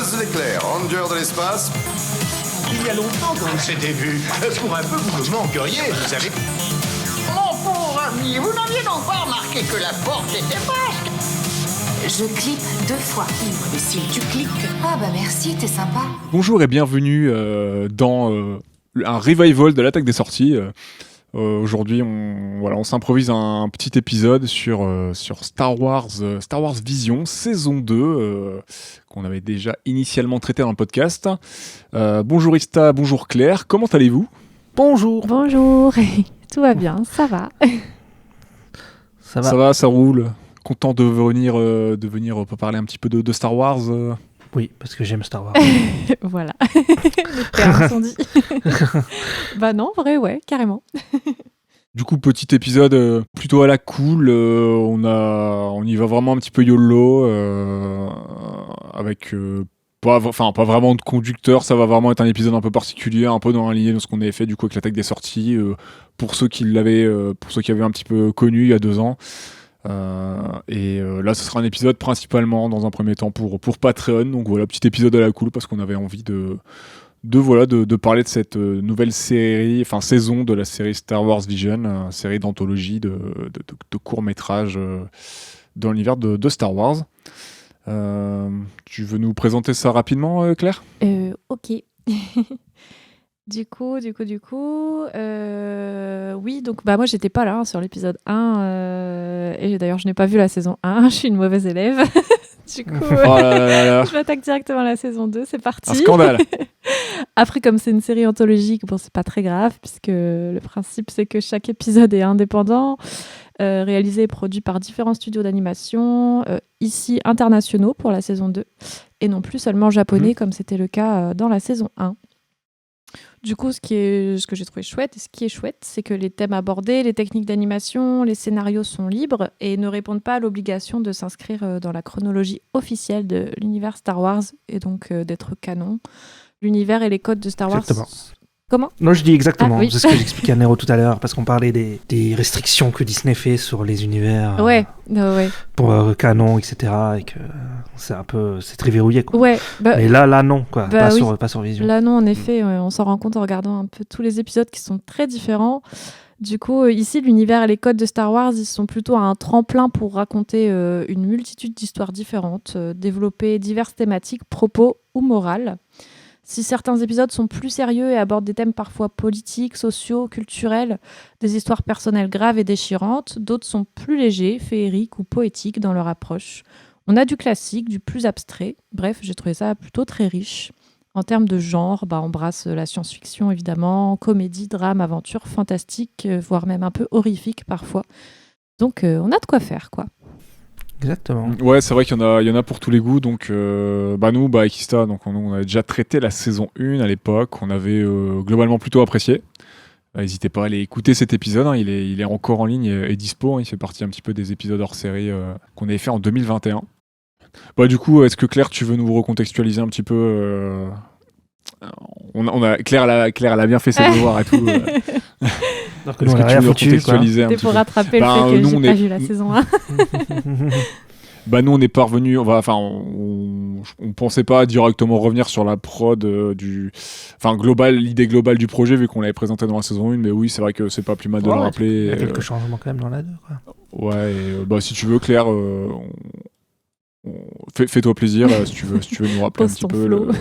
Buzz l'éclair, ranger de l'espace. Il y a longtemps qu'on s'était vus. Pour un peu, vous me manqueriez, vous savez. Mon pauvre ami, vous n'aviez donc pas remarqué que la porte était basque? Je clique 2 fois. Imbécile, tu cliques. Ah bah merci, t'es sympa. Bonjour et bienvenue dans un revival de l'attaque des sorties. Aujourd'hui, on s'improvise un petit épisode sur Star Wars Vision, saison 2, qu'on avait déjà initialement traité dans le podcast. Bonjour Ista, bonjour Claire, comment allez-vous ? Bonjour. Bonjour, tout va bien, ça va. Ça Ça va, ça roule. Content de venir parler un petit peu de Star Wars. Oui, parce que j'aime Star Wars. Voilà, les termes sont dits. Bah non, en vrai, ouais, carrément. Du coup, petit épisode plutôt à la cool. On y va vraiment un petit peu YOLO avec pas vraiment de conducteur. Ça va vraiment être un épisode un peu particulier, un peu dans la lignée de ce qu'on avait fait du coup avec l'attaque des sorties. Pour ceux qui avaient un petit peu connu il y a 2 ans. Là, ce sera un épisode principalement dans un premier temps pour Patreon. Donc voilà, petit épisode à la cool parce qu'on avait envie de parler de cette nouvelle série, enfin saison de la série Star Wars Vision, série d'anthologie de courts-métrages dans l'univers de Star Wars. Tu veux nous présenter ça rapidement, Claire ? Ok. Du coup, oui, donc bah moi j'étais pas là sur l'épisode 1 et d'ailleurs je n'ai pas vu la saison 1, je suis une mauvaise élève. Du coup, je m'attaque directement à la saison 2, c'est parti. Un scandale. Après, comme c'est une série anthologique, bon, c'est pas très grave puisque le principe c'est que chaque épisode est indépendant, réalisé et produit par différents studios d'animation, ici internationaux pour la saison 2 et non plus seulement japonais comme c'était le cas dans la saison 1. Du coup, ce que j'ai trouvé chouette, et ce qui est chouette, c'est que les thèmes abordés, les techniques d'animation, les scénarios sont libres et ne répondent pas à l'obligation de s'inscrire dans la chronologie officielle de l'univers Star Wars et donc d'être canon. L'univers et les codes de Star Wars... Exactement. Comment ? Non, je dis exactement. Ah, oui. C'est ce que j'expliquais à Nero tout à l'heure, parce qu'on parlait des restrictions que Disney fait sur les univers Ouais. pour canon, etc. Et que c'est très verrouillé, quoi. Ouais. Mais là, non, quoi. Bah, Pas sur Vision. Là, non, en effet, on s'en rend compte en regardant un peu tous les épisodes qui sont très différents. Du coup, ici, l'univers et les codes de Star Wars, ils sont plutôt un tremplin pour raconter une multitude d'histoires différentes, développer diverses thématiques, propos ou morales. Si certains épisodes sont plus sérieux et abordent des thèmes parfois politiques, sociaux, culturels, des histoires personnelles graves et déchirantes, d'autres sont plus légers, féeriques ou poétiques dans leur approche. On a du classique, du plus abstrait. Bref, j'ai trouvé ça plutôt très riche. En termes de genre, on brasse la science-fiction évidemment, comédie, drame, aventure, fantastique, voire même un peu horrifique parfois. Donc on a de quoi faire, quoi. Exactement. Ouais, c'est vrai qu'il y en a pour tous les goûts. Donc, nous, avec Ista, donc on avait déjà traité la saison 1 à l'époque. On avait globalement plutôt apprécié. N'hésitez pas à aller écouter cet épisode. Hein, il est encore en ligne et dispo. Hein, il fait partie un petit peu des épisodes hors série qu'on avait fait en 2021. Du coup, est-ce que Claire, tu veux nous recontextualiser un petit peu Claire, elle a bien fait ses devoirs et tout. Alors que Est-ce nous, on que a tu rien veux foutu, quoi. recontextualiser un C'était petit pour peu rattraper le fait que j'ai pas vu la saison 1. Nous, on n'est pas revenu. On pensait pas directement revenir sur la prod l'idée globale du projet, vu qu'on l'avait présenté dans la saison 1. Mais oui, c'est vrai que c'est pas plus mal de le rappeler. Il y a quelques changements quand même dans la 2, quoi. Ouais, si tu veux, Claire, fais-toi plaisir si tu veux nous rappeler un Pose petit ton peu flow.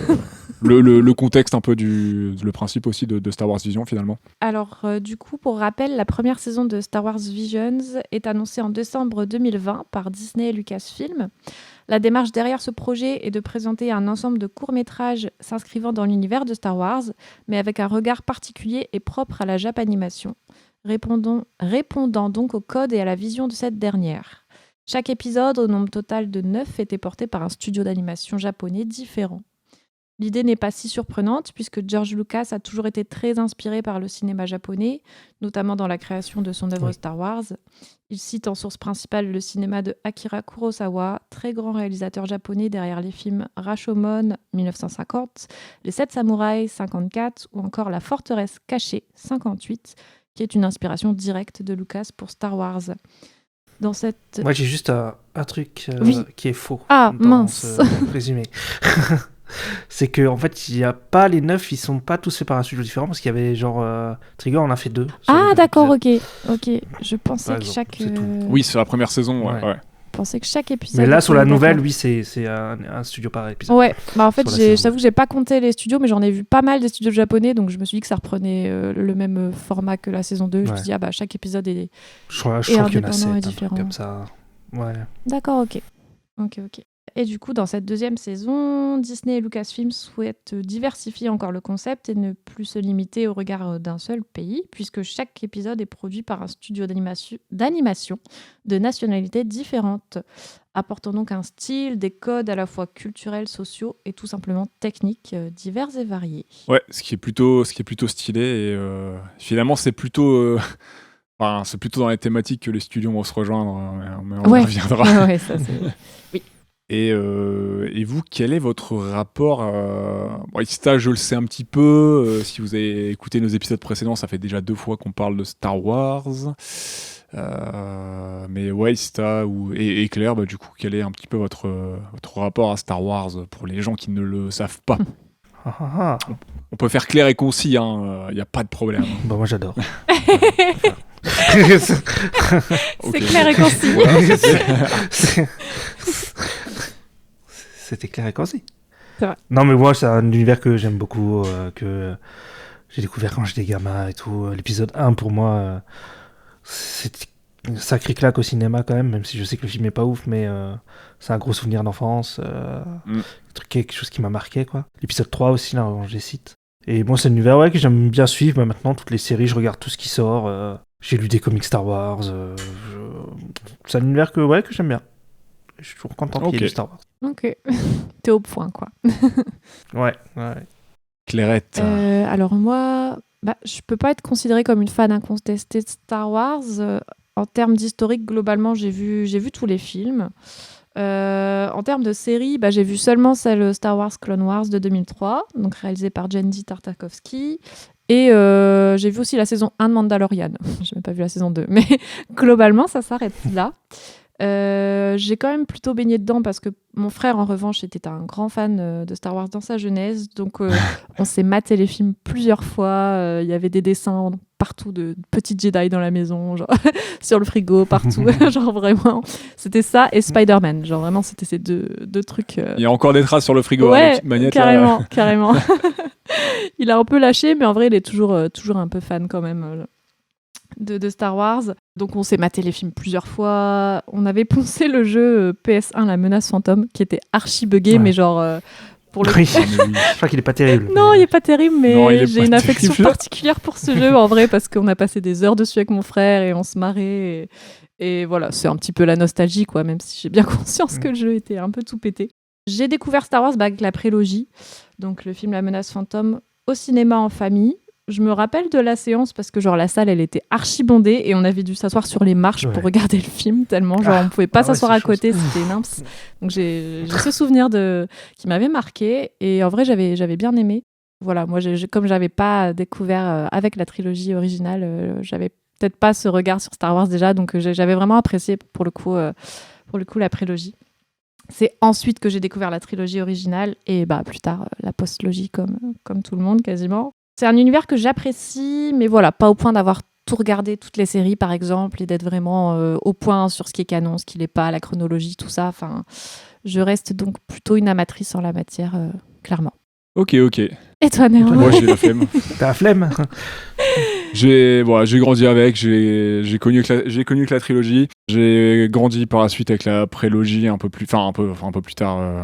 le contexte un peu le principe aussi de Star Wars Vision finalement. Alors, du coup, pour rappel, la première saison de Star Wars Visions est annoncée en décembre 2020 par Disney et Lucasfilm. La démarche derrière ce projet est de présenter un ensemble de courts-métrages s'inscrivant dans l'univers de Star Wars, mais avec un regard particulier et propre à la Japanimation, répondant donc au code et à la vision de cette dernière. Chaque épisode, au nombre total de 9, était porté par un studio d'animation japonais différent. L'idée n'est pas si surprenante puisque George Lucas a toujours été très inspiré par le cinéma japonais, notamment dans la création de son œuvre Star Wars. Il cite en source principale le cinéma de Akira Kurosawa, très grand réalisateur japonais derrière les films Rashomon 1950, Les 7 samouraïs 54 ou encore La forteresse cachée 58, qui est une inspiration directe de Lucas pour Star Wars. Dans cette... Moi, j'ai juste un truc qui est faux Ah, dans mince. ce résumé. c'est que en fait, il y a pas les 9, ils sont pas tous faits par un studio différent parce qu'il y avait genre Trigger en a fait 2. Ah d'accord, ok. Je pensais Par que exemple, chaque. c'est tout. Oui, c'est la première saison, ouais. Ouais. ouais. Je pensais que chaque épisode. Mais là, était sur la nouvelle, indépendant. oui, c'est un studio par épisode. Ouais, bah en fait, Sur la saison. je t'avoue que j'ai pas compté les studios, mais j'en ai vu pas mal des studios japonais, donc je me suis dit que ça reprenait le même format que la saison 2. Je me Ouais. suis dit, ah bah chaque épisode est. Je crois Et qu'il y en a indépendant 7, et un truc différent. comme ça. Ouais. D'accord, ok. Et du coup, dans cette deuxième saison, Disney et Lucasfilm souhaitent diversifier encore le concept et ne plus se limiter au regard d'un seul pays, puisque chaque épisode est produit par un studio d'animation de nationalités différentes, apportant donc un style, des codes à la fois culturels, sociaux et tout simplement techniques divers et variés. Ouais, ce qui est plutôt stylé. Et finalement, c'est plutôt. Enfin, c'est plutôt dans les thématiques que les studios vont se rejoindre, mais on y reviendra. Ouais, ça c'est... Et vous, quel est votre rapport bon, Ista, je le sais un petit peu. Si vous avez écouté nos épisodes précédents, ça fait déjà 2 fois qu'on parle de Star Wars. Mais ouais, Ista et Claire, bah, du coup, quel est un petit peu votre rapport à Star Wars pour les gens qui ne le savent pas? On peut faire clair et concis, il n'y a pas de problème. Bah, moi, j'adore. C'est clair et concis. C'était clair et concis. C'est vrai. Non, mais moi, c'est un univers que j'aime beaucoup, que j'ai découvert quand j'étais gamin et tout. L'épisode 1, pour moi, c'est une sacrée claque au cinéma quand même si je sais que le film est pas ouf, mais c'est un gros souvenir d'enfance. Quelque chose qui m'a marqué, quoi. L'épisode 3 aussi, là, je les cite. Et moi, c'est un univers que j'aime bien suivre. Bah, maintenant, toutes les séries, je regarde tout ce qui sort. J'ai lu des comics Star Wars. C'est un univers que j'aime bien. Je suis toujours content qu'il y ait du Star Wars. Ok. T'es au point, quoi. Ouais. Clairette. Alors moi, je peux pas être considérée comme une fan incontestée de Star Wars. En termes d'historique, globalement, j'ai vu tous les films. En termes de série, j'ai vu seulement celle Star Wars Clone Wars de 2003, donc réalisée par Genndy Tartakovsky. Et j'ai vu aussi la saison 1 de Mandalorian. J'ai même pas vu la saison 2. Mais globalement, ça s'arrête là. J'ai quand même plutôt baigné dedans parce que mon frère, en revanche, était un grand fan de Star Wars dans sa jeunesse. Donc, on s'est maté les films plusieurs fois. Il y avait des dessins partout de petits Jedi dans la maison, genre sur le frigo, partout. Genre vraiment, c'était ça et Spider-Man. Genre vraiment, c'était ces deux trucs. Il y a encore des traces sur le frigo, ouais, les petites manettes. Carrément. Il a un peu lâché, mais en vrai, il est toujours un peu fan quand même. De Star Wars. Donc on s'est maté les films plusieurs fois. On avait poncé le jeu PS1 La Menace Fantôme qui était archi buggé, mais genre pour le Oui. Je crois qu'il est pas terrible. Non, il est pas terrible, mais Non, il est j'ai pas une affection terrible. particulière pour ce jeu en vrai parce qu'on a passé des heures dessus avec mon frère et on se marrait et voilà, c'est un petit peu la nostalgie quoi, même si j'ai bien conscience que le jeu était un peu tout pété. J'ai découvert Star Wars avec la prélogie, donc le film La Menace Fantôme au cinéma en famille. Je me rappelle de la séance parce que genre la salle elle était archi bondée et on avait dû s'asseoir sur les marches pour regarder le film tellement genre on pouvait pas s'asseoir à côté, c'était nimps. Donc j'ai ce souvenir qui m'avait marqué et en vrai j'avais bien aimé. Voilà, moi comme j'avais pas découvert avec la trilogie originale, j'avais peut-être pas ce regard sur Star Wars déjà, donc j'avais vraiment apprécié pour le coup la prélogie. C'est ensuite que j'ai découvert la trilogie originale et plus tard la postlogie comme tout le monde quasiment. C'est un univers que j'apprécie, mais voilà, pas au point d'avoir tout regardé, toutes les séries par exemple, et d'être vraiment au point sur ce qui est canon, ce qui l'est pas, la chronologie, tout ça. Enfin, je reste donc plutôt une amatrice en la matière, clairement. Ok. Et toi, Néo? Moi, j'ai la flemme. T'as la flemme? J'ai grandi avec, j'ai connu que la trilogie. J'ai grandi par la suite avec la prélogie un peu plus tard.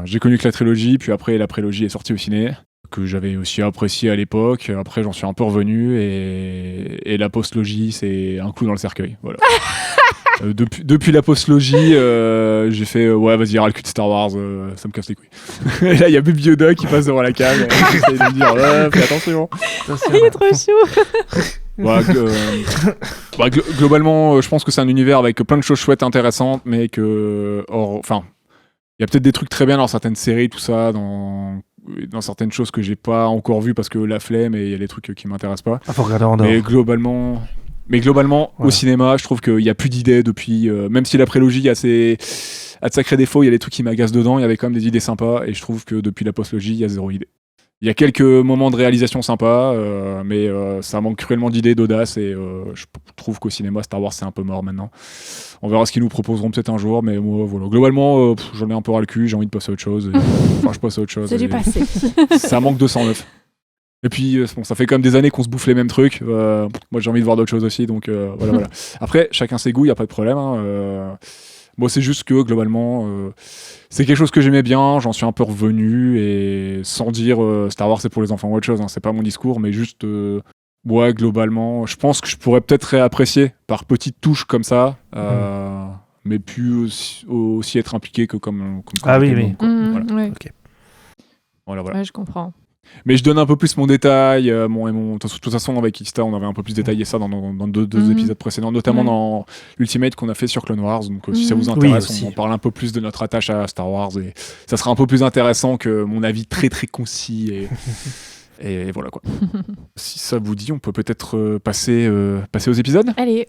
J'ai connu que la trilogie, puis après la prélogie est sortie au ciné, que j'avais aussi apprécié à l'époque. Après, j'en suis un peu revenu et la postlogie, c'est un coup dans le cercueil. Voilà. Depuis la postlogie, j'ai fait vas-y, ras le cul de Star Wars, ça me casse les couilles. Et là, il y a Baby Yoda qui passe devant la cam. J'essaie de me dire, fais attention. Il est trop chou. Globalement, je pense que c'est un univers avec plein de choses chouettes, intéressantes, mais que. Il y a peut-être des trucs très bien dans certaines séries, tout ça, dans certaines choses que j'ai pas encore vues parce que la flemme et il y a des trucs qui m'intéressent pas. Faut regarder Andorre. Mais globalement. Mais globalement, au Voilà. cinéma, je trouve qu'il n'y a plus d'idées depuis. Même si la prélogie a de sacrés défauts, il y a des trucs qui m'agacent dedans, il y avait quand même des idées sympas, et je trouve que depuis la postlogie, il y a zéro idée. Il y a quelques moments de réalisation sympas, mais ça manque cruellement d'idées, d'audace, et je trouve qu'au cinéma, Star Wars, c'est un peu mort maintenant. On verra ce qu'ils nous proposeront peut-être un jour, mais moi, voilà. Globalement, j'en ai un peu ras le cul, j'ai envie de passer à autre chose. Enfin, je passe à autre chose. C'est du et passé. Ça manque de 109. Et puis, bon, ça fait quand même des années qu'on se bouffe les mêmes trucs. Moi, j'ai envie de voir d'autres choses aussi, donc voilà. Après, chacun ses goûts, il n'y a pas de problème. Moi, c'est juste que, globalement, c'est quelque chose que j'aimais bien, j'en suis un peu revenu, et sans dire Star Wars, c'est pour les enfants ou autre chose, c'est pas mon discours, mais juste, ouais, globalement, je pense que je pourrais peut-être réapprécier par petites touches comme ça, mais plus aussi être impliqué que comme Ah oui, j'étais oui. môme, quoi. Voilà. Ouais. Voilà. Ouais, je comprends. Mais je donne un peu plus mon détail. De toute façon, avec Xta, on avait un peu plus détaillé ça dans deux épisodes précédents, notamment dans l'Ultimate qu'on a fait sur Clone Wars. Donc, si ça vous intéresse, Oui, on en parle un peu plus de notre attache à Star Wars. Et ça sera un peu plus intéressant que mon avis très très concis. Et voilà quoi. Si ça vous dit, on peut peut-être passer aux épisodes. Allez.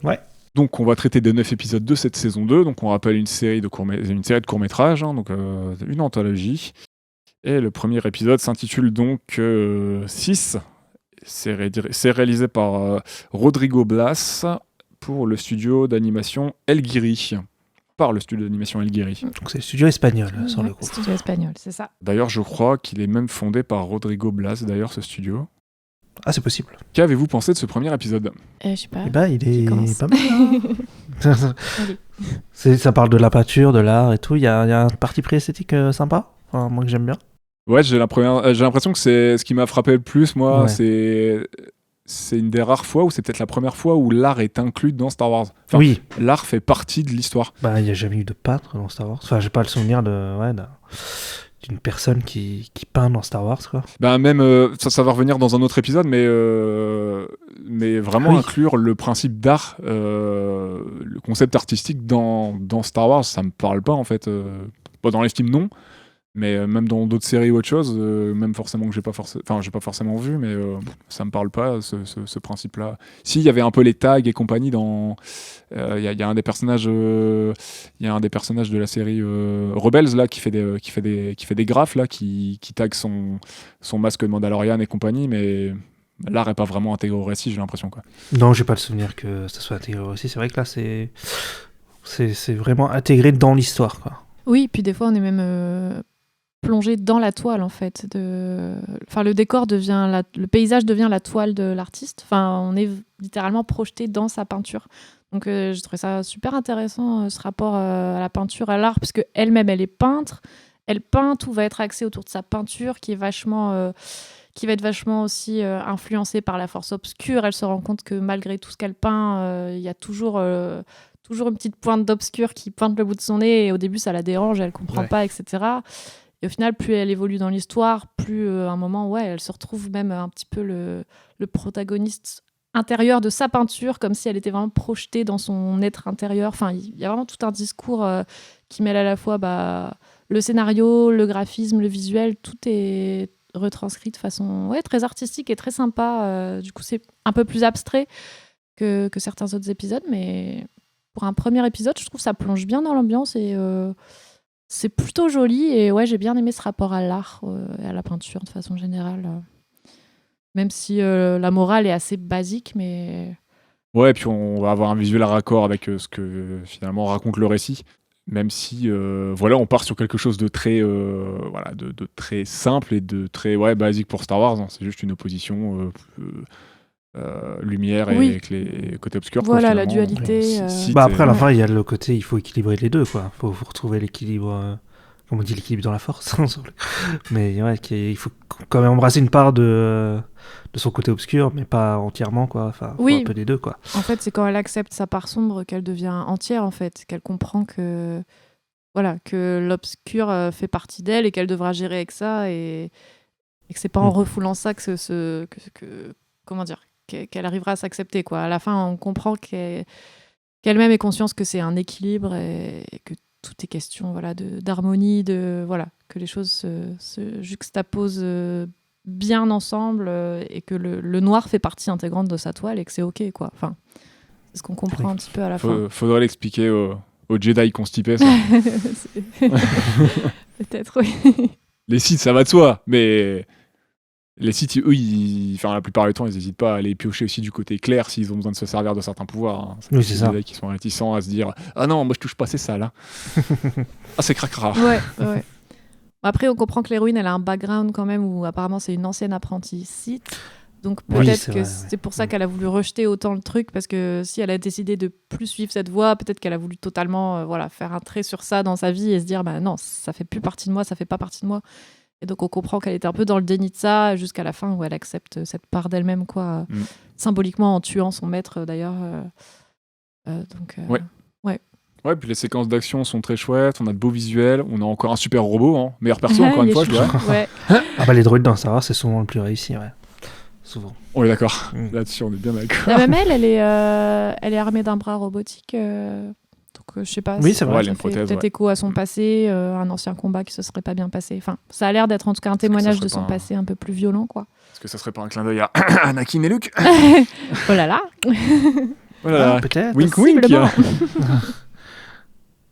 Donc, on va traiter des 9 épisodes de cette saison 2. Donc, on rappelle une série de courts-métrages, donc une anthologie. Et le premier épisode s'intitule donc 6. C'est réalisé par Rodrigo Blas pour le studio d'animation El Guiri. Donc Donc c'est le studio espagnol, sur le coup. Studio espagnol, c'est ça. D'ailleurs, je crois qu'il est même fondé par Rodrigo Blas, d'ailleurs, ce studio. Ah, c'est possible. Qu'avez-vous pensé de ce premier épisode ? Je sais pas. Eh ben, il est commence. pas mal. Hein. Ça parle de la peinture, de l'art et tout. Il y a un parti pris esthétique sympa, enfin, moi que j'aime bien. Ouais, j'ai l'impression que c'est ce qui m'a frappé le plus, moi. Ouais. C'est une des rares fois, ou c'est peut-être la première fois où l'art est inclus dans Star Wars. Enfin, Oui. l'art fait partie de l'histoire. Bah, il n'y a jamais eu de peintre dans Star Wars. Enfin, j'ai pas le souvenir d'une personne qui peint dans Star Wars, quoi. Bah même, ça va revenir dans un autre épisode, mais vraiment Oui. inclure le principe d'art, le concept artistique dans Star Wars, ça me parle pas en fait. Pas dans les films non, mais même dans d'autres séries ou autre chose, même forcément que j'ai pas forcément vu, mais ça me parle pas ce principe-là. Si, il y avait un peu les tags et compagnie dans, il y a un des personnages, de la série Rebels là qui fait des graphes là, qui tag son masque de Mandalorian et compagnie, mais l'art est pas vraiment intégré au récit, j'ai l'impression quoi. Non, j'ai pas le souvenir que ça soit intégré aussi. C'est vrai que là, c'est vraiment intégré dans l'histoire, quoi. Oui, puis des fois, on est même plongé dans la toile, en fait. Enfin, le décor devient... Le paysage devient la toile de l'artiste. Enfin, on est littéralement projeté dans sa peinture. Donc, je trouvais ça super intéressant, ce rapport à la peinture, à l'art, parce qu'elle-même, elle est peintre. Elle peint, tout va être axé autour de sa peinture, qui va être vachement aussi influencée par la force obscure. Elle se rend compte que malgré tout ce qu'elle peint, il y a toujours une petite pointe d'obscur qui pointe le bout de son nez, et au début ça la dérange, elle comprend pas, etc. Et au final, plus elle évolue dans l'histoire, plus à un moment, elle se retrouve même un petit peu le protagoniste intérieur de sa peinture, comme si elle était vraiment projetée dans son être intérieur. Enfin, il y a vraiment tout un discours qui mêle à la fois le scénario, le graphisme, le visuel, tout est retranscrit de façon très artistique et très sympa. Du coup, c'est un peu plus abstrait que certains autres épisodes, mais pour un premier épisode, je trouve que ça plonge bien dans l'ambiance et c'est plutôt joli. Et j'ai bien aimé ce rapport à l'art et à la peinture de façon générale. Même si la morale est assez basique, mais... Ouais, et puis on va avoir un visuel à raccord avec ce que finalement raconte le récit. Même si, on part sur quelque chose de très, de très simple et de très basique pour Star Wars. Hein. C'est juste une opposition lumière et avec les côtés obscurs. Voilà, quoi, la dualité. Après, à la fin, il y a le côté, il faut équilibrer les deux, quoi. Faut retrouver l'équilibre, comme on dit, l'équilibre dans la force. Mais il faut quand même embrasser une part de son côté obscur, mais pas entièrement, quoi. Enfin, faut un peu des deux, quoi. En fait, c'est quand elle accepte sa part sombre qu'elle devient entière, en fait. Qu'elle comprend que l'obscur fait partie d'elle et qu'elle devra gérer avec ça, et que c'est pas en refoulant ça qu'elle arrivera à s'accepter, quoi. À la fin, on comprend qu'elle-même est consciente que c'est un équilibre et que tout est question d'harmonie, que les choses se juxtaposent bien ensemble, et que le noir fait partie intégrante de sa toile et que c'est ok, quoi. Enfin, C'est ce qu'on comprend un petit peu à la fin. Faudrait l'expliquer aux Jedi constipés, ça. Peut-être, oui. Les Sith, ça va de soi, mais les Sith, eux, enfin, la plupart du temps, ils n'hésitent pas à aller piocher aussi du côté clair s'ils ont besoin de se servir de certains pouvoirs. Hein. Oui, c'est ça. Les Jedi qui sont réticents à se dire « Ah non, moi je touche pas, c'est ça, là. » Ah, c'est cracra. Ouais. Après, on comprend que l'héroïne, elle a un background quand même où apparemment c'est une ancienne apprentie Sith. Donc peut-être que c'est pour ça qu'elle a voulu rejeter autant le truc, parce que si elle a décidé de plus suivre cette voie, peut-être qu'elle a voulu totalement faire un trait sur ça dans sa vie et se dire bah non, ça fait plus partie de moi, ça fait pas partie de moi. Et donc on comprend qu'elle était un peu dans le déni de ça jusqu'à la fin où elle accepte cette part d'elle-même, quoi, symboliquement en tuant son maître d'ailleurs. Ouais, puis les séquences d'action sont très chouettes, on a de beaux visuels, on a encore un super robot, hein. Meilleur perso encore une fois, je dois. Ouais. Ah bah les droïdes dans Star Wars, c'est souvent le plus réussi, ouais. Souvent. On est d'accord. Là-dessus, on est bien d'accord. Même elle est armée d'un bras robotique. Donc, je sais pas. Oui, c'est vrai. Ça fait peut-être écho à son passé, un ancien combat qui se serait pas bien passé. Enfin, ça a l'air d'être en tout cas un témoignage de son passé un peu plus violent, quoi. Est-ce que ça serait pas un clin d'œil à Anakin et Luke? Oh là là. Oh là là. Peut-être. Wink wink.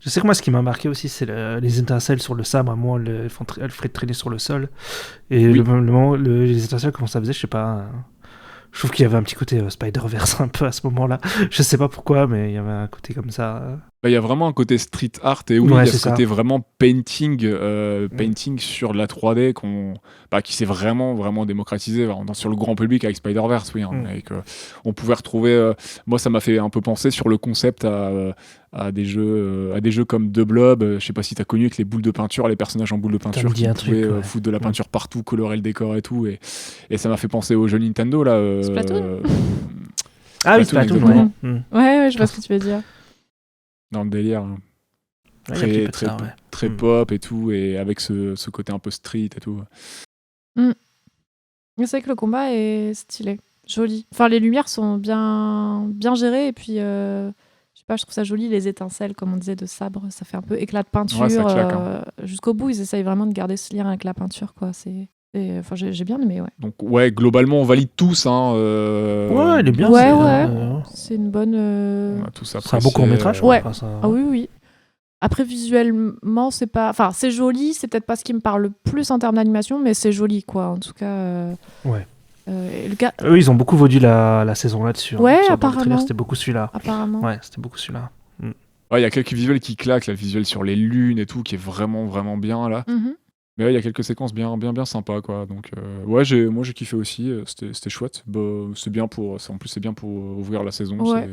Je sais que moi, ce qui m'a marqué aussi, c'est les étincelles sur le sabre. À un moment, elles feraient traîner sur le sol. Et le moment, les étincelles, comment ça faisait, je sais pas. Je trouve qu'il y avait un petit côté Spider-Verse un peu à ce moment-là. Je sais pas pourquoi, mais il y avait un côté comme ça. Il y a vraiment un côté street art et il y a ce côté vraiment painting sur la 3D qui s'est vraiment démocratisé sur le grand public avec Spider-Verse. Oui, on pouvait retrouver. Moi, ça m'a fait un peu penser sur le concept à des jeux comme The Blob. Je sais pas si t'as connu avec les boules de peinture, les personnages en boules de peinture qui pouvaient foutre de la peinture partout, colorer le décor et tout. Et ça m'a fait penser aux jeux Nintendo là. Splatoon. Ah oui, Splatoon. Ouais, je vois ce que tu veux dire. Dans le délire, très pop et tout, et avec ce côté un peu street et tout. C'est vrai que le combat est stylé, joli. Enfin, les lumières sont bien gérées, et puis je sais pas, je trouve ça joli, les étincelles, comme on disait, de sabre, ça fait un peu éclat de peinture. Ouais, ça claque, hein. Jusqu'au bout, ils essayent vraiment de garder ce lien avec la peinture, quoi. Enfin, j'ai bien aimé, ouais. Donc globalement, on valide tous. Hein, Ouais, il est bien. C'est une bonne. On a tous apprécié. C'est un beau court-métrage. Ouais. Ah oui. Après, visuellement, c'est pas. Enfin, c'est joli. C'est peut-être pas ce qui me parle le plus en termes d'animation, mais c'est joli, quoi. En tout cas. Ouais. Eux, ils ont beaucoup vendu la saison là-dessus. Ouais, sur apparemment. Le trailer, c'était beaucoup celui-là. Apparemment. Ouais, c'était beaucoup celui-là. Il y a quelques visuels qui claquent, le visuel sur les lunes et tout, qui est vraiment bien là. Mais il y a quelques séquences bien sympas, quoi. Donc moi j'ai kiffé aussi, c'était chouette. C'est bien pour ouvrir la saison. Ouais.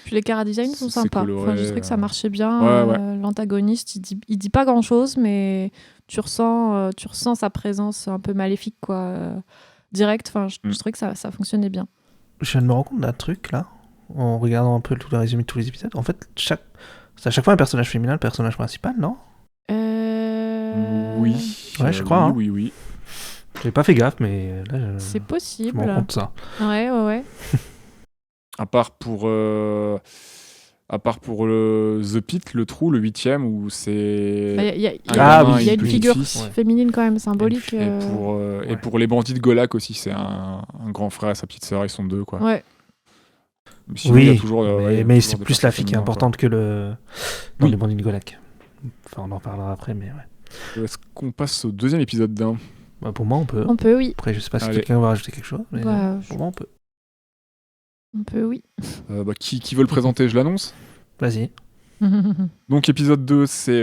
Puis les chara-design sont sympas. Coloré, je trouvais que ça marchait bien. L'antagoniste, il dit pas grand-chose, mais tu ressens sa présence un peu maléfique, quoi. Direct. Enfin, je trouvais que ça fonctionnait bien. Je viens de me rendre compte d'un truc là, en regardant un peu tout le résumé de tous les épisodes. En fait, c'est à chaque fois un personnage féminin, le personnage principal, non? Oui. Ouais, je crois. Oui. J'ai pas fait gaffe, mais là, c'est possible. Je me rends compte de ça. Ouais. À part pour The Pit, le trou, le 8e, où c'est... Il y a une figure fils, féminine quand même symbolique. Et pour les bandits de Golak aussi, c'est un grand frère et sa petite sœur, ils sont deux, quoi. Ouais. Sinon, il y a toujours, mais c'est plus la fille qui est importante que dans les bandits de Golak. Enfin, on en parlera après, mais ouais. Est-ce qu'on passe au deuxième épisode d'un? Pour moi, on peut. On peut, oui. Après, je sais pas si quelqu'un va rajouter quelque chose, mais pour moi, on peut. On peut, oui. Qui veut le présenter? Je l'annonce. Vas-y. Donc, épisode 2, c'est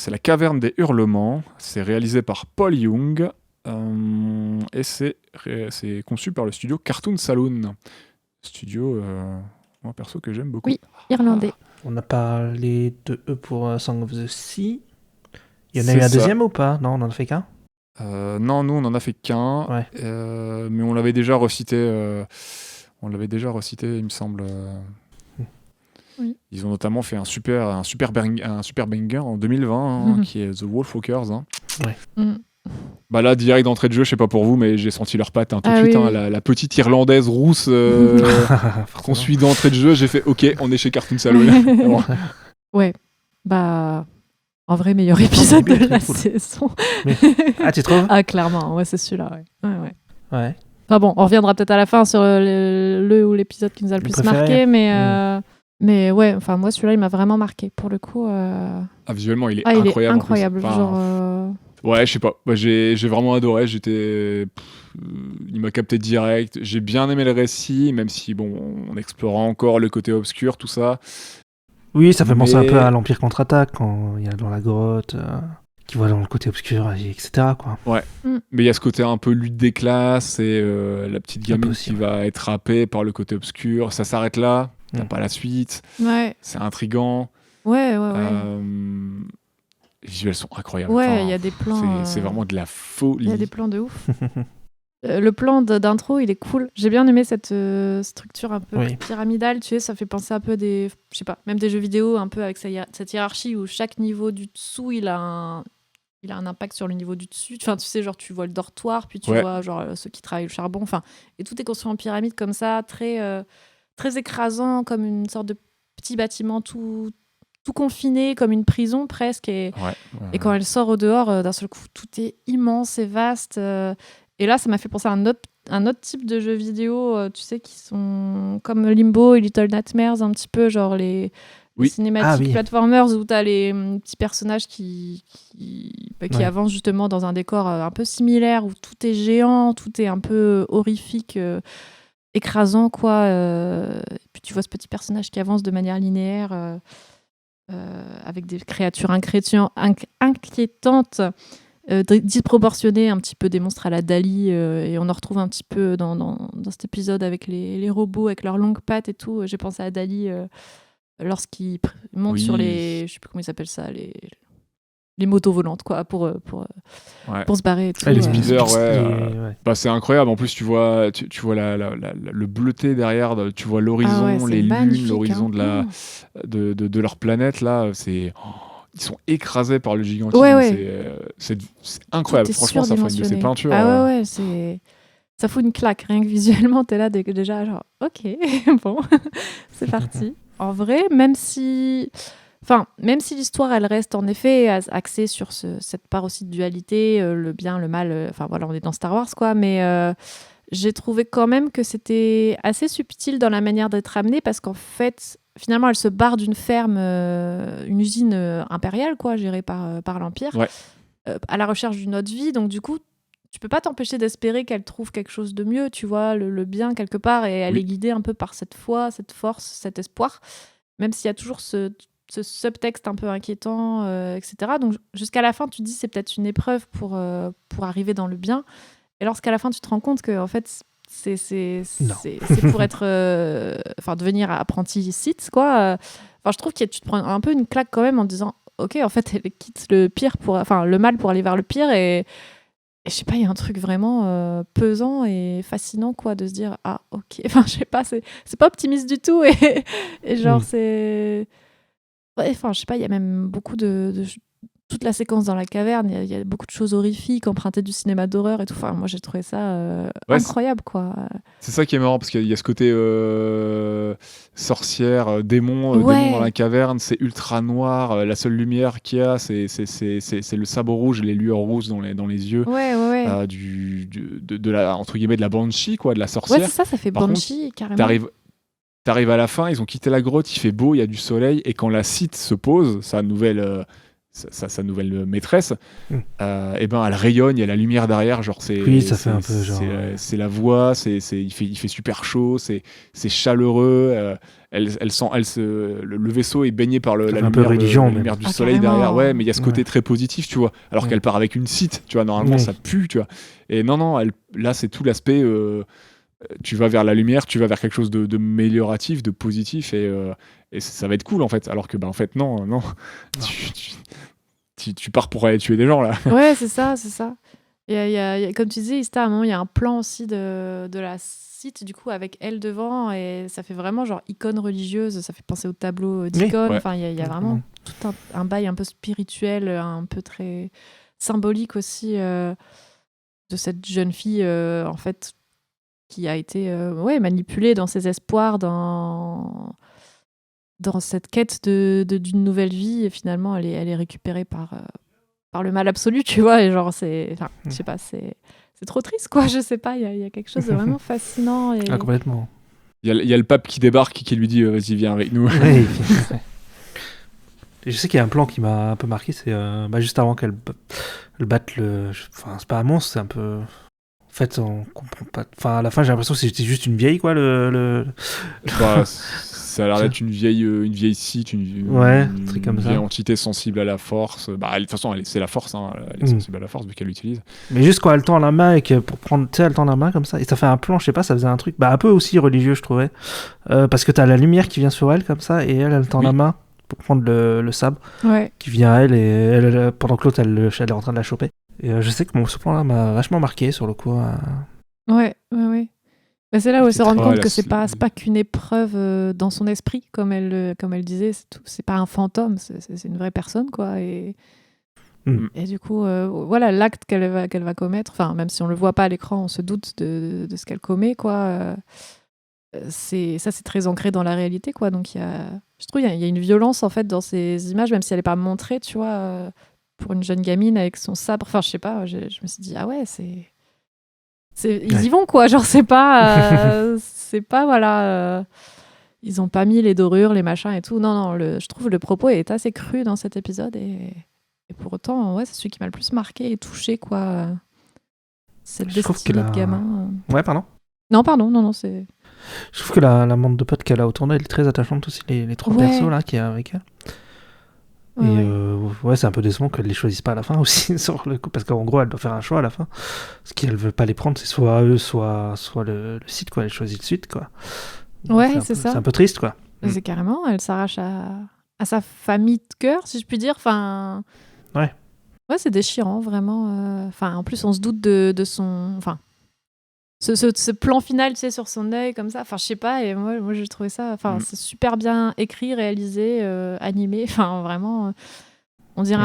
La Caverne des Hurlements. C'est réalisé par Paul Young. Et c'est conçu par le studio Cartoon Saloon. Studio, moi perso, que j'aime beaucoup. Oui, irlandais. On a parlé de eux pour Song of the Sea. Il y en a eu un deuxième ou pas? Non, on en a fait qu'un? Non, nous on en a fait qu'un. Ouais. Mais on l'avait déjà recité. Il me semble. Oui. Ils ont notamment fait un super banger en 2020 qui est The Wolfwalkers. Ouais. Là, direct d'entrée de jeu, je sais pas pour vous, mais j'ai senti leurs pattes tout de suite. Oui. La petite irlandaise rousse qu'on suit d'entrée de jeu, j'ai fait OK, on est chez Cartoon Saloon. Ouais. En vrai, meilleur épisode de la saison. Tu trouves? Ah, clairement, ouais, c'est celui-là, ouais. Ouais. Enfin bon, on reviendra peut-être à la fin sur le ou l'épisode qui nous a le plus préféré. marqué, mais ouais, enfin moi celui-là il m'a vraiment marqué pour le coup. Visuellement, il est Il incroyable. est en plus. incroyable. Enfin, Genre, Ouais, je sais pas. Moi, j'ai vraiment adoré. Il m'a capté direct. J'ai bien aimé le récit, même si, bon, on explorera encore le côté obscur, tout ça. Oui, ça fait penser un Mais- peu à l'Empire contre-attaque quand il y a dans la grotte, qui voit dans le côté obscur, etc. quoi. Mais il y a ce côté un peu lutte des classes et la petite Un peu gamine aussi, qui va être happée par le côté obscur. Ça s'arrête là. T'as pas la suite. ouais, C'est intriguant. ouais. Les visuels sont incroyables. Ouais, Enfin, il y a des plans. C'est vraiment de la Il folie. y a des plans de ouf. Le plan d'intro, il est cool. J'ai bien aimé cette structure un peu Oui. pyramidale, tu sais, ça fait penser un peu je sais pas, même des jeux vidéo, un peu avec cette hiérarchie où chaque niveau du dessous, il a un impact sur le niveau du dessus. Enfin, tu sais, genre, tu vois le dortoir, puis tu Ouais. vois, genre, ceux qui travaillent le charbon. Enfin, et tout est construit en pyramide comme ça, très écrasant, comme une sorte de petit bâtiment tout confiné, comme une prison presque. Et quand elle sort au dehors, d'un seul coup, tout est immense et vaste. Et là, ça m'a fait penser à un autre type de jeux vidéo, tu sais, qui sont comme Limbo et Little Nightmares, un petit peu, genre les Oui. cinématiques oui. platformers où tu as les petits personnages qui Ouais. avancent justement dans un décor un peu similaire, où tout est géant, tout est un peu horrifique, écrasant, quoi. Et puis tu vois ce petit personnage qui avance de manière linéaire. Avec des créatures inquiétantes, disproportionnées, un petit peu des monstres à la Dali, et on en retrouve un petit peu dans cet épisode avec les robots, avec leurs longues pattes et tout. J'ai pensé à Dali lorsqu'il monte Oui. sur les... Je sais plus comment ils s'appellent ça, les motos volantes, quoi, pour se barrer et tout. les speeders, ouais. ouais. Bah, c'est incroyable. En plus, tu vois le bleuté derrière, tu vois l'horizon, Ah ouais, c'est les lunes, magnifique, l'horizon hein. de leur planète. Là, ils sont écrasés par le gigantisme. Ouais. C'est incroyable. Tout est Franchement, ça fait une de ces surdimensionné. peintures. Ah ouais, ça fout une claque. Rien que visuellement, t'es là déjà genre, ok, bon, c'est parti. En vrai, même si l'histoire, elle reste en effet axée sur cette part aussi de dualité, le bien, le mal, enfin voilà, on est dans Star Wars, quoi, mais j'ai trouvé quand même que c'était assez subtil dans la manière d'être amenée, parce qu'en fait, finalement, elle se barre d'une ferme, une usine impériale, quoi, gérée par l'Empire, Ouais. à la recherche d'une autre vie, donc du coup, tu peux pas t'empêcher d'espérer qu'elle trouve quelque chose de mieux, tu vois, le bien quelque part, et elle Oui. est guidée un peu par cette foi, cette force, cet espoir, même s'il y a toujours ce subtexte un peu inquiétant, etc. Donc jusqu'à la fin, tu te dis c'est peut-être une épreuve pour arriver dans le bien. Et lorsqu'à la fin, tu te rends compte que en fait, c'est pour être, devenir apprenti Sith, quoi. Enfin, je trouve que tu te prends un peu une claque quand même en te disant, ok, en fait, elle quitte le mal pour aller vers le pire, et je sais pas, il y a un truc vraiment pesant et fascinant, quoi, de se dire, ah ok, enfin je sais pas, c'est pas optimiste du tout, et genre c'est... Ouais, enfin, je sais pas, il y a même beaucoup de toute la séquence dans la caverne, il y a beaucoup de choses horrifiques, empruntées du cinéma d'horreur et tout. Enfin, moi, j'ai trouvé ça incroyable, quoi. C'est ça qui est marrant, parce qu'il y a ce côté sorcière, démon dans la caverne. C'est ultra noir. La seule lumière qu'il y a, c'est le sabot rouge, les lueurs rouges dans les yeux. Ouais. De la, entre guillemets, de la banshee, quoi, de la sorcière. Ouais, c'est ça fait Par Banshee, carrément. T'arrives à la fin, ils ont quitté la grotte, il fait beau, il y a du soleil, et quand la Sith se pose, sa nouvelle maîtresse, et ben elle rayonne, il y a la lumière derrière, genre c'est... Oui, ça fait un peu genre... C'est la voix, il fait super chaud, c'est chaleureux, le vaisseau est baigné par la un peu religion, lumière du même. soleil Carrément. derrière, ouais, mais il y a ce côté très positif, tu vois, alors qu'elle part avec une Sith, tu vois, normalement ça pue, tu vois, et non, là c'est tout l'aspect... tu vas vers la lumière, tu vas vers quelque chose de amélioratif, de positif, et ça va être cool en fait. Alors que en fait non. Tu pars pour aller tuer des gens là. Ouais, c'est ça. Il y a, comme tu disais, Ista, à un moment, il y a un plan aussi de la Sith, du coup, avec elle devant, et ça fait vraiment genre icône religieuse, ça fait penser au tableau d'icône. Ouais. Enfin, il y a vraiment tout un bail un peu spirituel, un peu très symbolique aussi, de cette jeune fille, en fait, qui a été manipulée dans ses espoirs, dans cette quête d'une nouvelle vie, et finalement elle est récupérée par le mal absolu, tu vois, et genre je sais pas, c'est c'est trop triste, quoi. Je sais pas, il y a quelque chose de vraiment fascinant. Et... Ah, complètement. Il y a le pape qui débarque et qui lui dit vas-y, viens avec nous. Ouais. Et je sais qu'il y a un plan qui m'a un peu marqué, c'est juste avant qu'elle batte le. Enfin, c'est pas un monstre, c'est un peu. En fait, on comprend pas. Enfin, à la fin, j'ai l'impression que c'était juste une vieille, quoi. Bah, ça a l'air d'être une vieille site, un truc comme ça. vieille entité sensible à la force. Bah, de toute façon, c'est la force, hein. Elle est sensible à la force vu qu'elle l'utilise. Mais juste quand elle tend la main et que pour prendre, tu sais, elle tend la main comme ça, et ça fait un plan, je sais pas, ça faisait un truc, un peu aussi religieux, je trouvais, parce que t'as la lumière qui vient sur elle comme ça, et elle tend la main pour prendre le sabre qui vient à elle, et elle, pendant que l'autre elle est en train de la choper. Et je sais que ce plan-là m'a vachement marqué sur le coup. Ouais. Bah, c'est là où elle se rend compte que c'est c'est pas qu'une épreuve dans son esprit, comme elle disait, c'est pas un fantôme, c'est une vraie personne, quoi. Et du coup, voilà, l'acte qu'elle va commettre, enfin, même si on le voit pas à l'écran, on se doute de ce qu'elle commet, quoi. C'est très ancré dans la réalité, quoi. Donc je trouve il y a une violence, en fait, dans ces images, même si elle est pas montrée, tu vois, pour une jeune gamine avec son sabre. Enfin, je sais pas, je me suis dit, ah ouais, ils y vont, quoi. Genre, c'est pas voilà, ils ont pas mis les dorures, les machins et tout. Non, je trouve le propos est assez cru dans cet épisode, et pour autant, ouais, c'est celui qui m'a le plus marqué et touché, quoi. Cette destinée de gamin. Ouais, pardon. Non, c'est. Je trouve que la bande de potes qu'elle a autour d'elle est très attachante aussi, les trois persos là qu'il y a avec elle. Et c'est un peu décevant qu'elle les choisisse pas à la fin aussi, sur le coup, parce qu'en gros elle doit faire un choix à la fin. Ce qu'elle veut pas les prendre, c'est soit eux, soit le site, quoi. Elle choisit le site, quoi. Donc c'est ça. C'est un peu triste, quoi. C'est carrément, elle s'arrache à sa famille de cœur, si je puis dire. Enfin. Ouais, c'est déchirant, vraiment. Enfin, en plus, on se doute de son. Enfin. Ce plan final, tu sais, sur son œil, comme ça. Enfin, je sais pas, et moi j'ai trouvé ça. Enfin, c'est super bien écrit, réalisé, animé. Enfin, vraiment. On dirait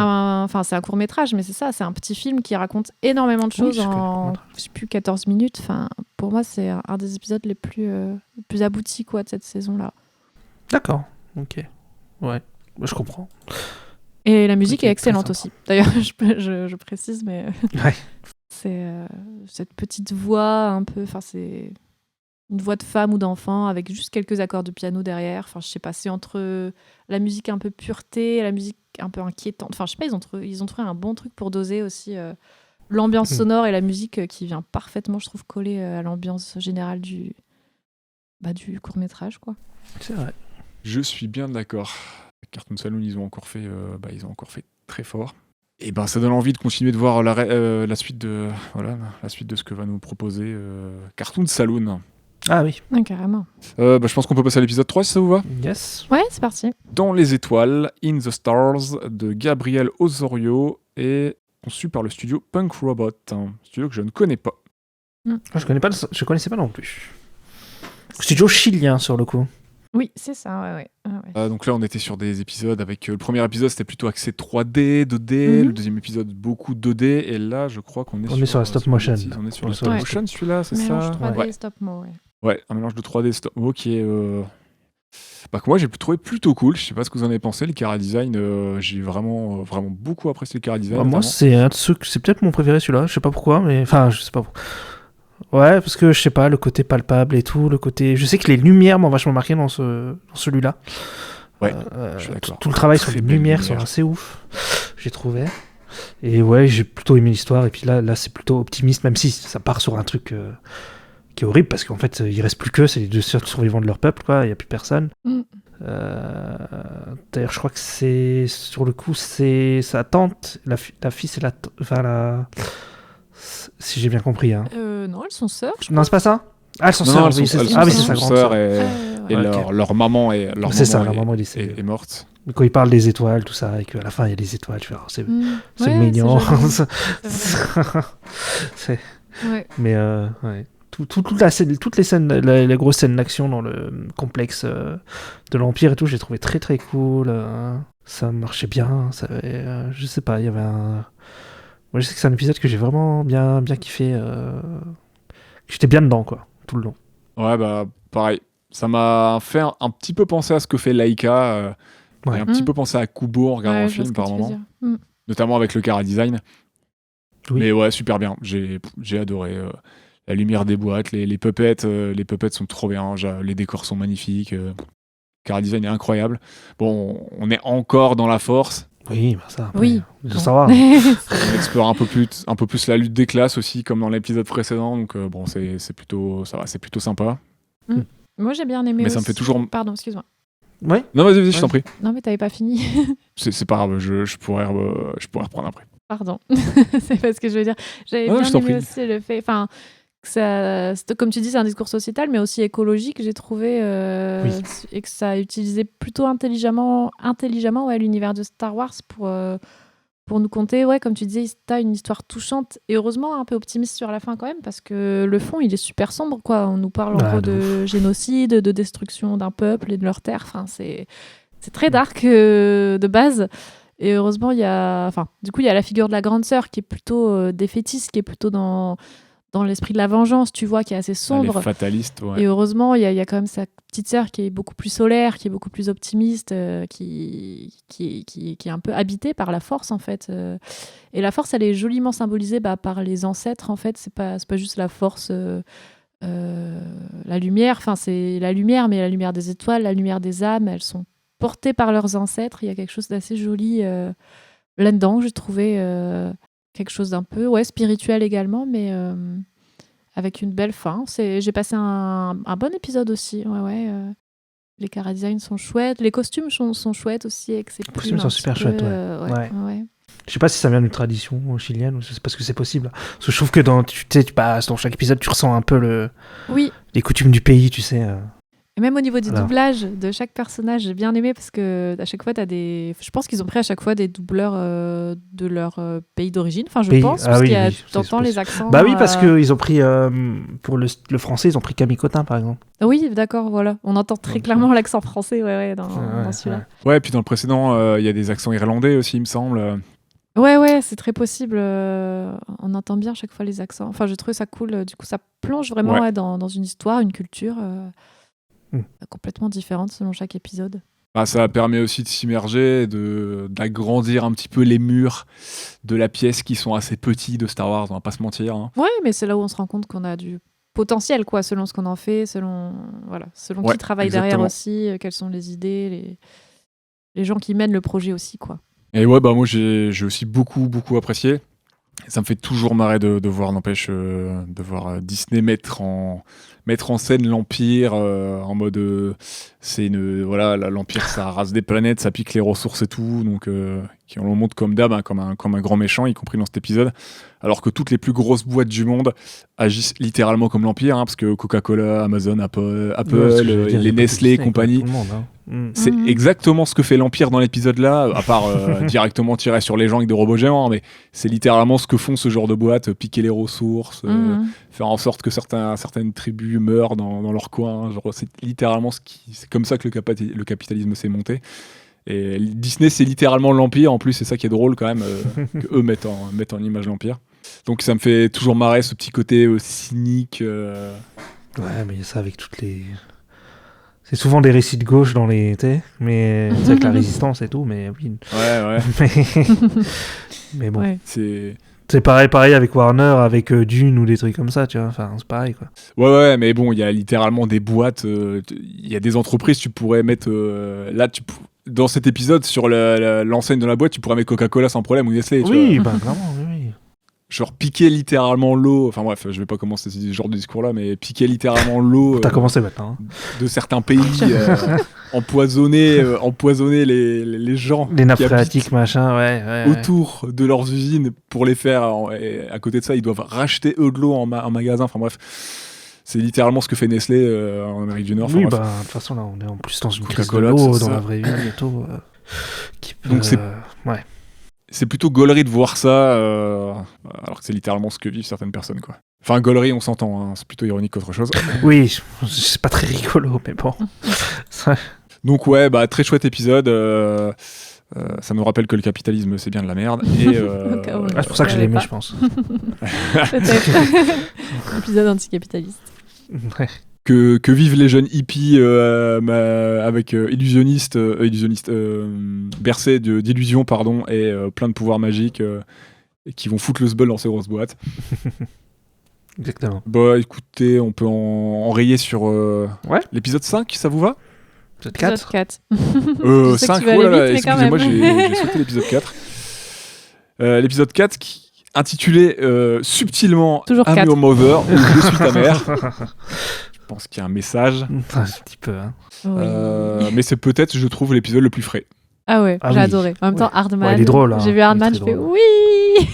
c'est un court-métrage, mais c'est ça, c'est un petit film qui raconte énormément de choses en, je sais plus, 14 minutes. Enfin, pour moi, c'est un des épisodes les plus aboutis, quoi, de cette saison-là. D'accord, ok. Ouais, je comprends. Et la musique est excellente aussi. D'ailleurs, je précise, mais... Ouais. C'est cette petite voix un peu... Enfin, c'est une voix de femme ou d'enfant avec juste quelques accords de piano derrière. Enfin, je sais pas, c'est entre la musique un peu pureté et la musique un peu inquiétante. Enfin, je sais pas, ils ont trouvé un bon truc pour doser aussi l'ambiance sonore et la musique qui vient parfaitement, je trouve, coller à l'ambiance générale du court-métrage, quoi. C'est vrai. Je suis bien d'accord. Cartoon Saloon, ils ont encore fait très fort. Et ben, ça donne envie de continuer de voir la suite de ce que va nous proposer Cartoon Saloon. Ah oui. Carrément. Je pense qu'on peut passer à l'épisode 3 si ça vous va. Yes. Ouais, c'est parti. Dans les étoiles, In the Stars de Gabriel Osorio et conçu par le studio Punk Robot, un studio que je ne connais pas. Je connaissais pas non plus. Studio chilien sur le coup. Oui, c'est ça, ouais. Donc là, on était sur des épisodes avec... le premier épisode, c'était plutôt axé 3D, 2D. Le deuxième épisode, beaucoup 2D. Et là, je crois qu'on est sur la stop motion. On est sur la stop motion, celui-là, c'est ça. Mélange 3D et stop mo, Ouais, un mélange de 3D et stop mo qui est... que moi, j'ai trouvé plutôt cool. Je sais pas ce que vous en avez pensé. Le chara design, j'ai vraiment beaucoup apprécié le chara design. Moi, c'est un de ceux c'est peut-être mon préféré, celui-là. Je sais pas pourquoi, mais... Enfin, je sais pas pourquoi. Ouais, parce que je sais pas, le côté palpable et tout, le côté... Je sais que les lumières m'ont vachement marqué dans celui-là. Ouais, je suis d'accord. Tout le travail sur les lumières sont assez ouf, j'ai trouvé. Et ouais, j'ai plutôt aimé l'histoire. Et puis là c'est plutôt optimiste, même si ça part sur un truc qui est horrible, parce qu'en fait, il reste plus que c'est les deux seuls survivants de leur peuple, quoi. Il y a plus personne. D'ailleurs, je crois que c'est... Sur le coup, c'est sa tante, la fille, c'est la... Si j'ai bien compris. Hein. Non, elles sont sœurs. Non, c'est pas ça. Ah, elles sont sœurs. Oui, c'est sa grande sœur et leur maman est morte. Quand il parle des étoiles, tout ça, et qu'à la fin il y a des étoiles, tu vois, c'est mignon. Mais ouais. Toutes les scènes, les grosses scènes d'action dans le complexe de l'Empire et tout, j'ai trouvé très très cool. Ça marchait bien. Je sais pas, il y avait un. Moi, je sais que c'est un épisode que j'ai vraiment bien kiffé. J'étais bien dedans, quoi, tout le long. Ouais, bah, pareil. Ça m'a fait un petit peu penser à ce que fait Laika. Et un petit peu penser à Kubo en regardant le film, par moment. Notamment avec le chara design. Oui. Mais ouais, super bien. J'ai adoré. La lumière des boîtes, les puppets sont trop bien. Les décors sont magnifiques. Chara design est incroyable. Bon, on est encore dans la force. Oui, bah ça. Après, Oui. de savoir. On explore un peu plus la lutte des classes aussi, comme dans l'épisode précédent. Donc bon, c'est plutôt sympa. Moi, j'ai bien aimé Mais ça me aussi. fait toujours. Pardon, excuse-moi. Ouais. Non, vas-y, je t'en prie. Non, mais t'avais pas fini. C'est pas grave, je pourrais reprendre après. Pardon. C'est pas ce que je veux dire. J'avais Ouais, bien je t'en aimé prie. aussi le fait... Enfin, que ça, comme tu dis, c'est un discours sociétal, mais aussi écologique, j'ai trouvé. Oui. Et que ça a utilisé plutôt intelligemment l'univers de Star Wars pour nous conter, comme tu disais, t'as une histoire touchante et heureusement un peu optimiste sur la fin quand même, parce que le fond, il est super sombre, quoi. On nous parle en gros de génocide, de destruction d'un peuple et de leur terre. Enfin, c'est très dark de base. Et heureusement, il y a la figure de la grande sœur qui est plutôt défaitiste, qui est plutôt dans l'esprit de la vengeance, tu vois, qui est assez sombre. Elle est fataliste, ouais. Et heureusement, il y a quand même sa petite sœur qui est beaucoup plus solaire, qui est beaucoup plus optimiste, qui est un peu habitée par la force, en fait. Et la force, elle est joliment symbolisée par les ancêtres, en fait. C'est pas juste la force, la lumière. Enfin, c'est la lumière, mais la lumière des étoiles, la lumière des âmes, elles sont portées par leurs ancêtres. Il y a quelque chose d'assez joli là-dedans, j'ai trouvé... quelque chose d'un peu spirituel également, mais avec une belle fin. J'ai passé un bon épisode aussi. Les chara design sont chouettes, les costumes sont chouettes aussi. Les costumes sont super chouettes, ouais. Je sais pas si ça vient d'une tradition chilienne ou c'est parce que c'est possible. Parce que je trouve que dans chaque épisode, tu ressens un peu les coutumes du pays, tu sais. Et même au niveau du doublage de chaque personnage, j'ai bien aimé parce que à chaque fois, je pense qu'ils ont pris à chaque fois des doubleurs de leur pays d'origine. Enfin, pense, parce qu'il y a t'entends les accents. Bah oui, parce qu'ils ont pris, pour le français, ils ont pris Camille Cotin, par exemple. Oui, d'accord, voilà. On entend très clairement l'accent français dans celui-là. Ouais, puis dans le précédent, il y a des accents irlandais aussi, il me semble. Ouais, c'est très possible. On entend bien chaque fois les accents. Enfin, je trouve ça cool. Du coup, ça plonge vraiment dans une histoire, une culture complètement différente selon chaque épisode. Ça permet aussi de s'immerger, d'agrandir un petit peu les murs de la pièce qui sont assez petits de Star Wars, on va pas se mentir. Hein. Ouais, mais c'est là où on se rend compte qu'on a du potentiel, quoi, selon ce qu'on en fait, selon qui travaille derrière aussi, quelles sont les idées, les gens qui mènent le projet aussi, quoi. Et moi j'ai aussi beaucoup apprécié. Ça me fait toujours marrer de voir, n'empêche, de voir Disney mettre en scène l'Empire en mode l'Empire ça rase des planètes, ça pique les ressources et tout, donc qui on le montre comme d'hab, comme un grand méchant, y compris dans cet épisode, alors que toutes les plus grosses boîtes du monde agissent littéralement comme l'Empire, parce que Coca-Cola, Amazon, Apple, les Nestlé et compagnie. C'est exactement ce que fait l'Empire dans l'épisode là, à part directement tirer sur les gens avec des robots géants, mais c'est littéralement ce que font ce genre de boîtes, piquer les ressources, faire en sorte que certaines tribus meurent dans leur coin. Genre, c'est littéralement c'est comme ça que le capitalisme s'est monté. Et Disney, c'est littéralement l'Empire. En plus, c'est ça qui est drôle quand même, qu'eux mettent en image l'Empire. Donc ça me fait toujours marrer ce petit côté cynique. Ouais, mais ça avec toutes les... C'est souvent des récits de gauche dans les... mais avec la résistance et tout, mais oui. Ouais. mais bon. Ouais. C'est pareil avec Warner, avec Dune ou des trucs comme ça, tu vois. Enfin, c'est pareil, quoi. Ouais, mais bon, il y a littéralement des boîtes. Il y a des entreprises, tu pourrais mettre... dans cet épisode, sur l'enseigne de la boîte, tu pourrais mettre Coca-Cola sans problème ou Nestlé. Oui, clairement, oui. Genre piquer littéralement l'eau, enfin bref, je vais pas commencer ce genre de discours-là, mais piquer littéralement l'eau T'as commencé maintenant. De certains pays, empoisonner les gens les nappes qui phréatiques, machin, ouais. autour de leurs usines pour les faire, et à côté de ça, ils doivent racheter eux de l'eau en magasin, enfin bref. C'est littéralement ce que fait Nestlé en Amérique du Nord. Oui, de toute façon, là, on est en plus dans une crise de l'eau, dans la vraie vie, et tout. Donc c'est plutôt gaulerie de voir ça, alors que c'est littéralement ce que vivent certaines personnes, quoi. Enfin, gaulerie, on s'entend, hein, c'est plutôt ironique qu'autre chose. Oui, c'est pas très rigolo, mais bon. Donc ouais, très chouette épisode. Ça nous rappelle que le capitalisme, c'est bien de la merde. Et, c'est pour ça que je l'ai aimé, je pense. Peut-être. Épisode anticapitaliste. Ouais. Que vivent les jeunes hippies avec illusionnistes, bercés d'illusions, et plein de pouvoirs magiques, et qui vont foutre le sbul dans ces grosses boîtes. Exactement. Bah écoutez, on peut enrayer sur l'épisode 5, ça vous va? Épisode Épisode 4. 4. Je sais que 5, tu vas oh là aller là, vite, mais quand excusez-moi, même. j'ai sauté l'épisode 4. L'épisode 4 qui intitulé subtilement Toujours I'm 4. Your Mother ou Je suis ta mère. Je pense qu'il y a un message. Un petit peu, hein. Oui. Mais c'est peut-être, je trouve, l'épisode le plus frais. Ah ouais, Ah j'ai oui. adoré. En même temps, Hardman. Ouais, il est drôle, hein. J'ai vu Il est Hardman, très je fais drôle. oui.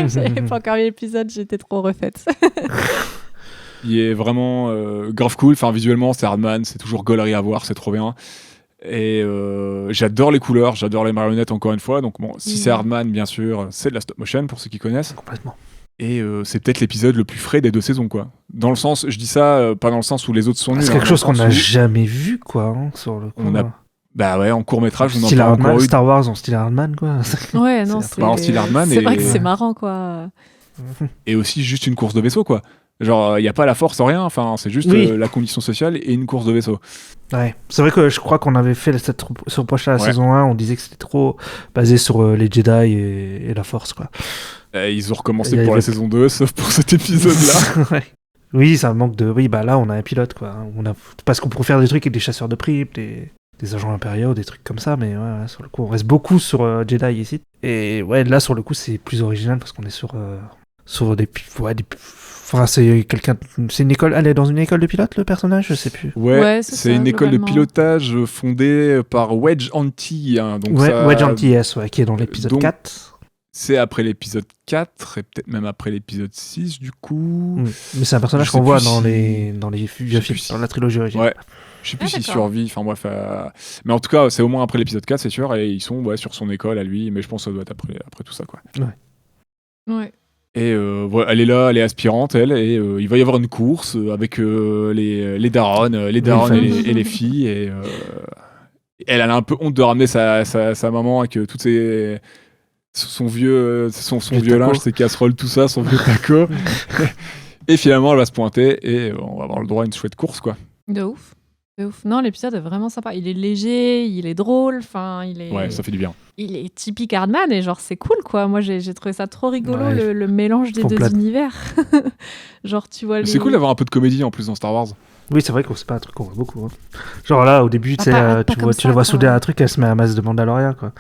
J'avais pas encore vu l'épisode, j'étais trop refaite. Il est vraiment grave cool. Enfin, visuellement, c'est Hardman, c'est toujours gaulerie à voir, c'est trop bien. Et j'adore les couleurs, j'adore les marionnettes encore une fois. Donc bon, si c'est Hardman, bien sûr, c'est de la stop motion pour ceux qui connaissent. Complètement. Et c'est peut-être l'épisode le plus frais des 2 saisons, quoi. Dans le sens, je dis ça, pas dans le sens où les autres sont nuls. C'est hein, quelque dans chose le qu'on sens n'a où- jamais vu, quoi, hein, sur le coup. On a- Bah ouais, en court-métrage, on en Style a Hardman, encore eu. Star Wars en style Hardman, quoi. Ouais, non, C'est c'est. Bah, en style Hardman C'est et- vrai que c'est marrant, quoi. Et aussi juste une course de vaisseau, quoi. Genre, il n'y a pas la force, rien. Enfin, c'est juste Oui. la condition sociale et une course de vaisseau. Ouais, c'est vrai que je crois qu'on avait fait cette reproche à la Ouais. saison 1, on disait que c'était trop basé sur les Jedi et la Force, quoi. Ils ont recommencé Il y pour la avait- saison 2, sauf pour cet épisode-là. Ouais. Oui, ça manque de... Oui, bah là, on a un pilote, quoi. Parce qu'on pourrait faire des trucs avec des chasseurs de primes, des agents impériaux, des trucs comme ça, mais ouais, sur le coup, on reste beaucoup sur Jedi ici. Et ouais, là, sur le coup, c'est plus original parce qu'on est sur des... Ouais, Enfin, c'est quelqu'un... C'est une école... Elle est dans une école de pilote, le personnage? Je sais plus. Ouais, c'est c'est ça, une école de globalement. pilotage fondée par Wedge Antilles. Hein, donc Ouais, ça- Wedge Antilles, ouais, qui est dans l'épisode donc- 4. C'est après l'épisode 4 et peut-être même après l'épisode 6, du coup. Mais c'est un personnage Je sais qu'on voit plus dans si- les vieux sais films, plus si- dans la trilogie originale. Ouais. Je sais plus Ah, s'il d'accord. survit. Enfin bref. Mais en tout cas, c'est au moins après l'épisode 4, c'est sûr. Et ils sont sur son école à lui. Mais je pense que ça doit être après tout ça, quoi. Ouais. Et voilà, elle est là, elle est aspirante, elle, et il va y avoir une course avec les darons, familles. et les filles. Et elle a un peu honte de ramener sa maman avec toutes ses son vieux Vieux linge, taco. ses casseroles, tout ça, son vieux taco. Et finalement, elle va se pointer et on va avoir le droit à une chouette course, quoi. De ouf. De ouf. Non, l'épisode est vraiment sympa. Il est léger, il est drôle, enfin, il est. Ouais, ça fait du bien. Il est typique Hardman et genre c'est cool quoi. Moi j'ai trouvé ça trop rigolo Ouais, le mélange des deux complète. univers. Genre tu vois les. C'est cool d'avoir un peu de comédie en plus dans Star Wars. Oui, c'est vrai que c'est pas un truc qu'on voit beaucoup. Hein. Genre là, au début, Ah, tu sais, pas tu comme le ça, vois quoi. souder à un truc, elle se met à masse de Mandalorian, quoi.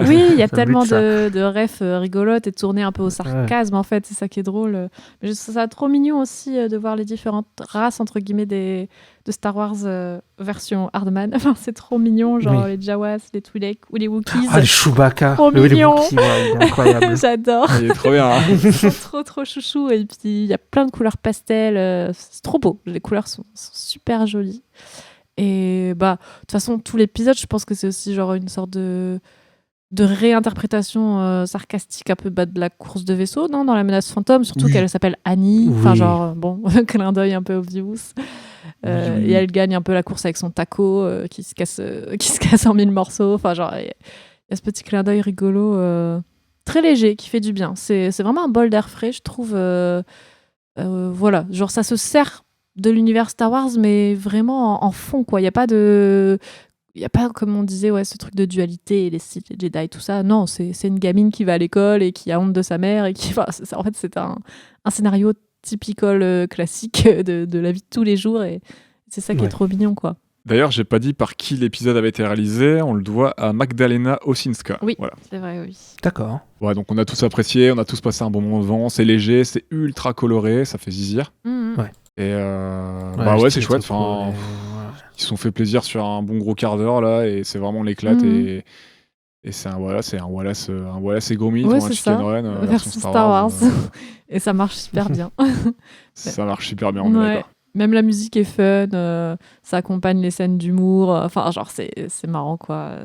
Oui, il y a Ça tellement bute, ça. de refs rigolotes et tournées un peu au sarcasme en fait, c'est ça qui est drôle. Mais je trouve ça trop mignon aussi de voir les différentes races entre guillemets de Star Wars version Hardman. Enfin, c'est trop mignon, genre Oui. les Jawas, les Twi'lek ou les Wookiees. Ah, le Chewbacca. Trop le mignon. Wookiee, ouais, il est incroyable. J'adore. Il est trop bien. Hein. Ils sont trop chouchou et puis il y a plein de couleurs pastel, c'est trop beau, les couleurs sont super jolies et bah de toute façon tout l'épisode je pense que c'est aussi genre une sorte de réinterprétation sarcastique un peu de la course de vaisseau non dans la menace fantôme surtout Oui. qu'elle s'appelle Annie enfin Oui. genre bon clin d'œil un peu obvious Oui. et elle gagne un peu la course avec son taco qui se casse en mille morceaux enfin genre il y a ce petit clin d'œil rigolo très léger qui fait du bien. C'est vraiment un bol d'air frais, je trouve. Voilà, genre ça se sert de l'univers Star Wars, mais vraiment en fond, quoi. Il n'y a pas de... Il n'y a pas, comme on disait, ouais, ce truc de dualité, les Sith, les Jedi, tout ça. Non, c'est une gamine qui va à l'école et qui a honte de sa mère. Et qui, enfin, en fait, c'est un scénario typical classique de la vie de tous les jours. Et c'est ça qui est Ouais. trop mignon, quoi. D'ailleurs, j'ai pas dit par qui l'épisode avait été réalisé. On le doit à Magdalena Osinska. Oui, Voilà. c'est vrai, oui. D'accord. Ouais, donc on a tous apprécié, on a tous passé un bon moment devant. C'est léger, c'est ultra coloré, ça fait zizir. Mhm. Ouais. Et le c'est style est chouette. trop Enfin, cool, ils se sont fait plaisir sur un bon gros quart d'heure là, et c'est vraiment l'éclate. Mhm. Et c'est un Wallace et Gromit Ouais, ou un c'est Chicken ça. Run Version Star Wars. euh, Et ça marche super bien. ça marche super bien, on est Ouais. d'accord. Même la musique est fun, ça accompagne les scènes d'humour. Enfin, genre, c'est marrant, quoi.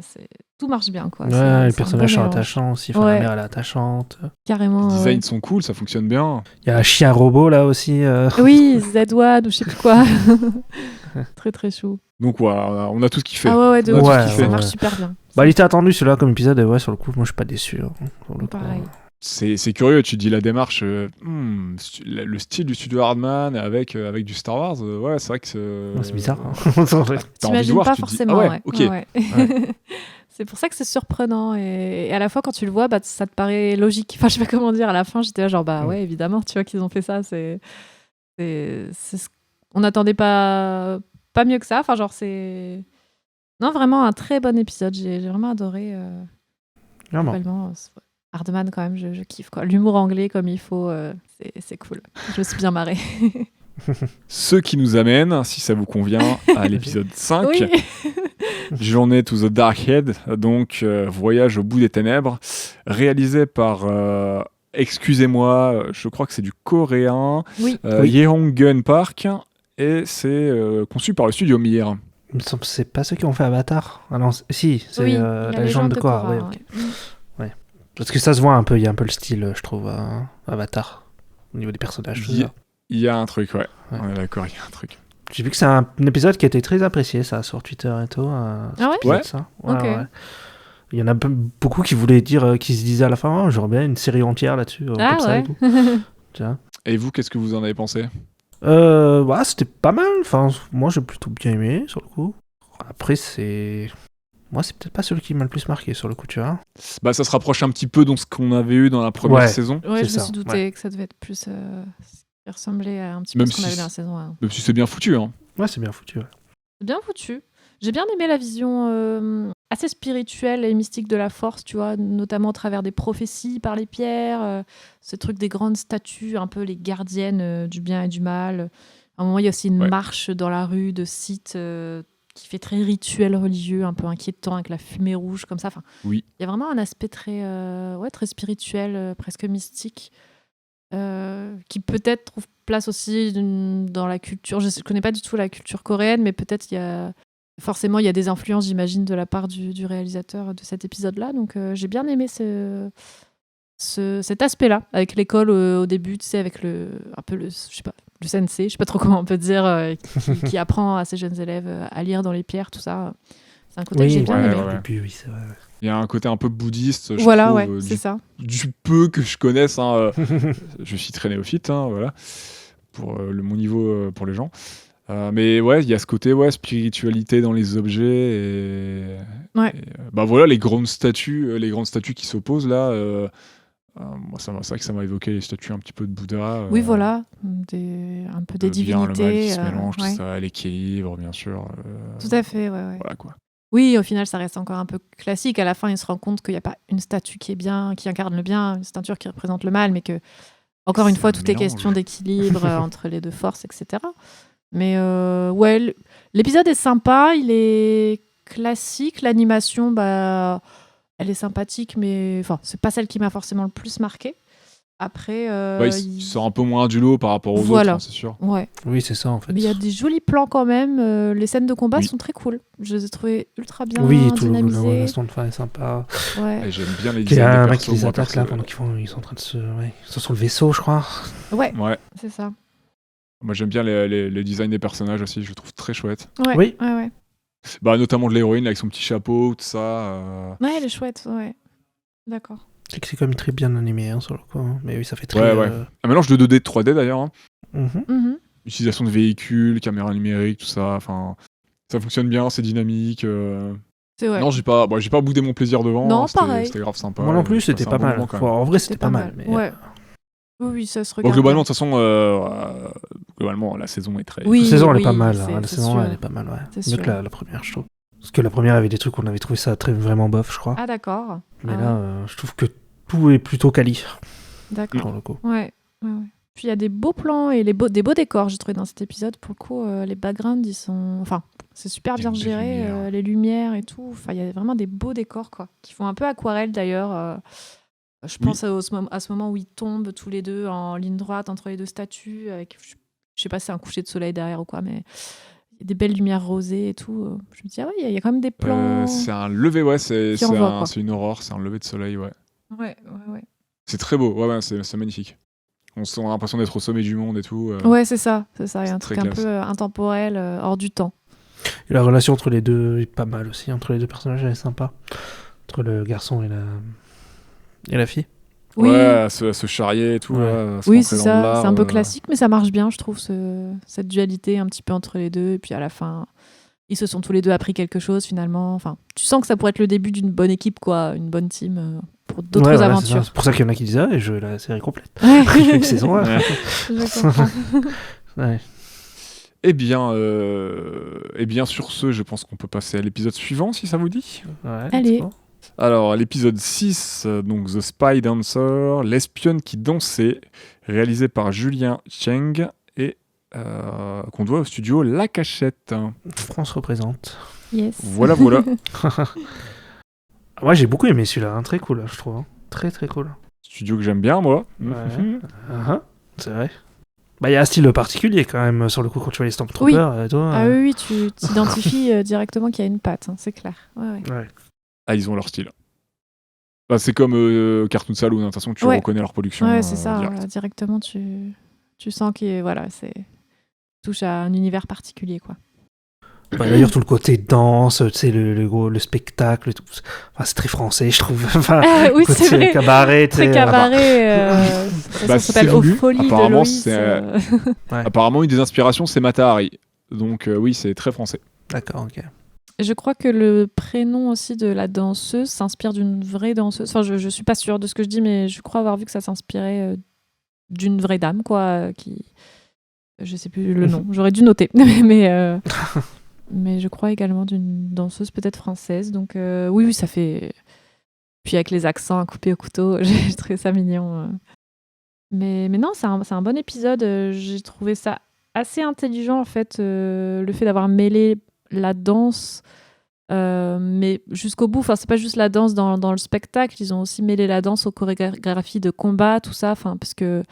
Tout marche bien, quoi. Ouais, C'est les un personnages bon sont mélange. attachants aussi. Enfin, Ouais. la mère, elle est attachante. Carrément. Les designs sont cool, ça fonctionne bien. Il y a un chien robot, là, aussi. Oui, Z-Wad ou je sais plus quoi. Très, très chou. Donc voilà, on a tous kiffé. Ah ouais, de On a ouf. tous Ouais, kiffé. Ça marche ouais. super bien. Bah, il était attendu, celui-là, comme épisode. Et ouais, sur le coup, moi, je suis pas déçu. Hein, sur le coup. Pareil. C'est curieux, tu dis la démarche, le style du studio Hardman avec du Star Wars, ouais, c'est vrai que Ouais, c'est bizarre. Hein. T'as envie de T'imagines voir, pas tu te dis, forcément, ah ouais, ouais. ok. Ouais. C'est pour ça que c'est surprenant. Et à la fois, quand tu le vois, bah, ça te paraît logique. Enfin, je sais pas comment dire. À la fin, j'étais là, genre, bah ouais, évidemment, tu vois qu'ils ont fait ça. On n'attendait pas mieux que ça. Enfin, genre, c'est. Non, vraiment un très bon épisode. J'ai vraiment adoré. Vraiment. Globalement, Hardman, quand même, je kiffe. Quoi. L'humour anglais, comme il faut, c'est cool. Je me suis bien marrée. Ce qui nous amène, si ça vous convient, à l'épisode 5. Oui. Journée to the Dark Head, donc voyage au bout des ténèbres, réalisé par, excusez-moi, je crois que c'est du coréen, Oui. Yeongun Park, et c'est conçu par le studio Mir. Il me semble que c'est pas ceux qui ont fait Avatar. Ah non, si, c'est Oui, la légende de Korra. Ouais, ok. Ouais. Parce que ça se voit un peu, il y a un peu le style, je trouve, Avatar, au niveau des personnages. Tout ça. Il y a un truc, ouais. On est d'accord, il y a un truc. J'ai vu que c'est un épisode qui a été très apprécié, ça, sur Twitter et tout. Ah ouais, ouais. Ça. Ok. Ouais. Il y en a beaucoup qui voulaient dire, qui se disaient à la fin, oh, j'aurais bien une série entière là-dessus, comme ça et tout. Tu vois. Et vous, qu'est-ce que vous en avez pensé ? C'était pas mal. Enfin, moi, j'ai plutôt bien aimé, sur le coup. Après, moi, c'est peut-être pas celui qui m'a le plus marqué, sur le coup, tu vois. Bah, ça se rapproche un petit peu de ce qu'on avait eu dans la première saison. Ouais, je C'est me suis douté que ça devait être plus... qui ressemblait à un petit peu Même ce qu'on si avait dans la saison 1. Même si c'est bien foutu, hein. Ouais, c'est bien foutu, ouais. C'est bien foutu. J'ai bien aimé la vision assez spirituelle et mystique de la force, tu vois, notamment au travers des prophéties par les pierres, ce truc des grandes statues, un peu les gardiennes du bien et du mal. À un moment, il y a aussi une marche dans la rue de Sith qui fait très rituel religieux, un peu inquiétant, avec la fumée rouge, comme ça. Enfin, oui. Il y a vraiment un aspect très spirituel, presque mystique, qui peut-être trouve place aussi dans la culture. Je ne connais pas du tout la culture coréenne, mais peut-être il y a des influences, j'imagine, de la part du réalisateur de cet épisode-là. Donc j'ai bien aimé cet aspect-là, avec l'école au début, tu sais, avec le sensei, je sais pas trop comment on peut dire, qui apprend à ses jeunes élèves à lire dans les pierres, tout ça. C'est un côté que j'ai bien aimé. Oui, c'est vrai. Il y a un côté un peu bouddhiste, je trouve, c'est ça. Du peu que je connaisse, hein, je suis très néophyte, hein, voilà, pour mon niveau pour les gens. Mais ouais, il y a ce côté spiritualité dans les objets bah voilà, les grandes statues qui s'opposent là. Moi, c'est vrai que ça m'a évoqué les statues un petit peu de Bouddha. Oui, voilà, un peu des divinités. Bien, le mal qui se mélange, tout ça, l'équilibre, bien sûr. Tout à fait, ouais. Voilà quoi. Oui, au final, ça reste encore un peu classique. À la fin, il se rend compte qu'il n'y a pas une statue qui incarne le bien, une statue qui représente le mal, mais que, encore une fois, tout est question d'équilibre entre les deux forces, etc. Mais l'épisode est sympa, il est classique, l'animation, elle est sympathique, mais c'est pas celle qui m'a forcément le plus marqué. Après, il sort un peu moins du lot par rapport aux autres, hein, c'est sûr. Ouais. Oui, c'est ça en fait. Mais il y a des jolis plans quand même. Les scènes de combat sont très cool. Je les ai trouvées ultra bien dynamisées. L'instant de fin est sympa. Ouais. Et j'aime bien les designs des persos. Il y a un mec qui les attaque là pendant ils sont en train de ils sont sur le vaisseau, je crois. Ouais. C'est ça. Moi, j'aime bien les designs des personnages aussi. Je le trouve très chouette. Ouais. Oui. Ouais. Bah, notamment de l'héroïne avec son petit chapeau, tout ça. Ouais, elle est chouette. Ouais. D'accord. C'est que c'est quand même très bien animé sur le coup. Mais oui, ça fait très... Un mélange de 2D et de 3D d'ailleurs. Hein. Mm-hmm. Utilisation de véhicules, caméra numérique, tout ça. Enfin, ça fonctionne bien, c'est dynamique. C'est vrai. Non, j'ai pas boudé mon plaisir devant. Non, pareil. C'était grave sympa. Moi non plus, c'était pas mal. En vrai, c'était pas mal. Mais... Ouais. Oui, ça se regarde. Globalement, de toute façon, la saison est très... la saison, elle est pas mal. La saison, elle est pas mal, C'est mieux que la première, je trouve. Parce que la première avait des trucs qu'on avait trouvé ça vraiment bof, je crois. Ah, d'accord. Mais là, je trouve que tout est plutôt quali. D'accord. Pour le coup. Ouais. Puis il y a des beaux plans et des beaux décors, j'ai trouvé dans cet épisode. Pour le coup, les backgrounds, ils sont... Enfin, c'est super bien géré, les lumières et tout. Enfin, il y a vraiment des beaux décors, quoi. Qui font un peu aquarelle, d'ailleurs. Je pense à ce moment où ils tombent tous les deux en ligne droite entre les deux statues. Avec, je sais pas si c'est un coucher de soleil derrière ou quoi, mais il y a des belles lumières rosées et tout. Je me dis, il y a quand même des plans... c'est un lever, c'est une aurore, c'est un lever de soleil, ouais. Ouais. C'est très beau, c'est magnifique. On a l'impression d'être au sommet du monde et tout. Ouais, c'est ça. Il y a un truc classe. Un peu intemporel, hors du temps. Et la relation entre les deux est pas mal aussi. Entre les deux personnages, elle est sympa. Entre le garçon et la fille. Oui. Ouais, à se charrier et tout. Ouais. Oui, c'est ça. C'est un peu classique, mais ça marche bien, je trouve, cette dualité un petit peu entre les deux. Et puis à la fin, ils se sont tous les deux appris quelque chose finalement. Enfin, tu sens que ça pourrait être le début d'une bonne équipe, quoi, une bonne team pour d'autres Ouais, voilà, c'est ça. aventures. C'est pour ça qu'il y en a qui disent je veux la série complète. Ouais. Une saison là. Je comprends. Ouais. Eh bien, sur ce, je pense qu'on peut passer à l'épisode suivant, si ça vous dit. Ouais, Allez. c'est bon. Alors, l'épisode 6, donc The Spy Dancer, l'espionne qui dansait, réalisé par Julien Cheng et qu'on doit au studio La Cachette. France représente. Yes. Voilà. Moi, j'ai beaucoup aimé celui-là, hein. Très cool, je trouve. Hein. Très très cool. Studio que j'aime bien, moi. Ouais. C'est vrai. Bah, il y a un style particulier quand même sur le coup quand tu vois les Stormtroopers. Toi, Ah oui, tu t'identifies directement qu'il y a une patte, hein, c'est clair. Ouais. Ouais. Ah, ils ont leur style. Bah, c'est comme Cartoon Saloon, de toute façon, tu reconnais leur production. Ouais, c'est ça. direct. Voilà, directement, tu sens que c'est touche à un univers particulier, quoi. Bah, d'ailleurs, tout le côté danse, tu sais, le spectacle, tout. Enfin, c'est très français, je trouve. Enfin, Oui, côté c'est vrai. cabaret, Très cabaret. Ça s'appelle c'est Aux voulu. Folies de Apparemment, Loïs. Apparemment, une des inspirations, c'est Mata Hari. Donc, oui, c'est très français. D'accord, ok. Je crois que le prénom aussi de la danseuse s'inspire d'une vraie danseuse. Enfin, je suis pas sûre de ce que je dis, mais je crois avoir vu que ça s'inspirait d'une vraie dame, quoi, qui... Je sais plus le nom. J'aurais dû noter. Mais je crois également d'une danseuse peut-être française. Donc oui, ça fait... Puis avec les accents coupés au couteau, j'ai trouvé ça mignon. Mais non, c'est un bon épisode. J'ai trouvé ça assez intelligent, en fait, le fait d'avoir mêlé la danse, mais jusqu'au bout. Enfin, c'est pas juste la danse dans le spectacle. Ils ont aussi mêlé la danse aux chorégraphies de combat, tout ça. Enfin, parce que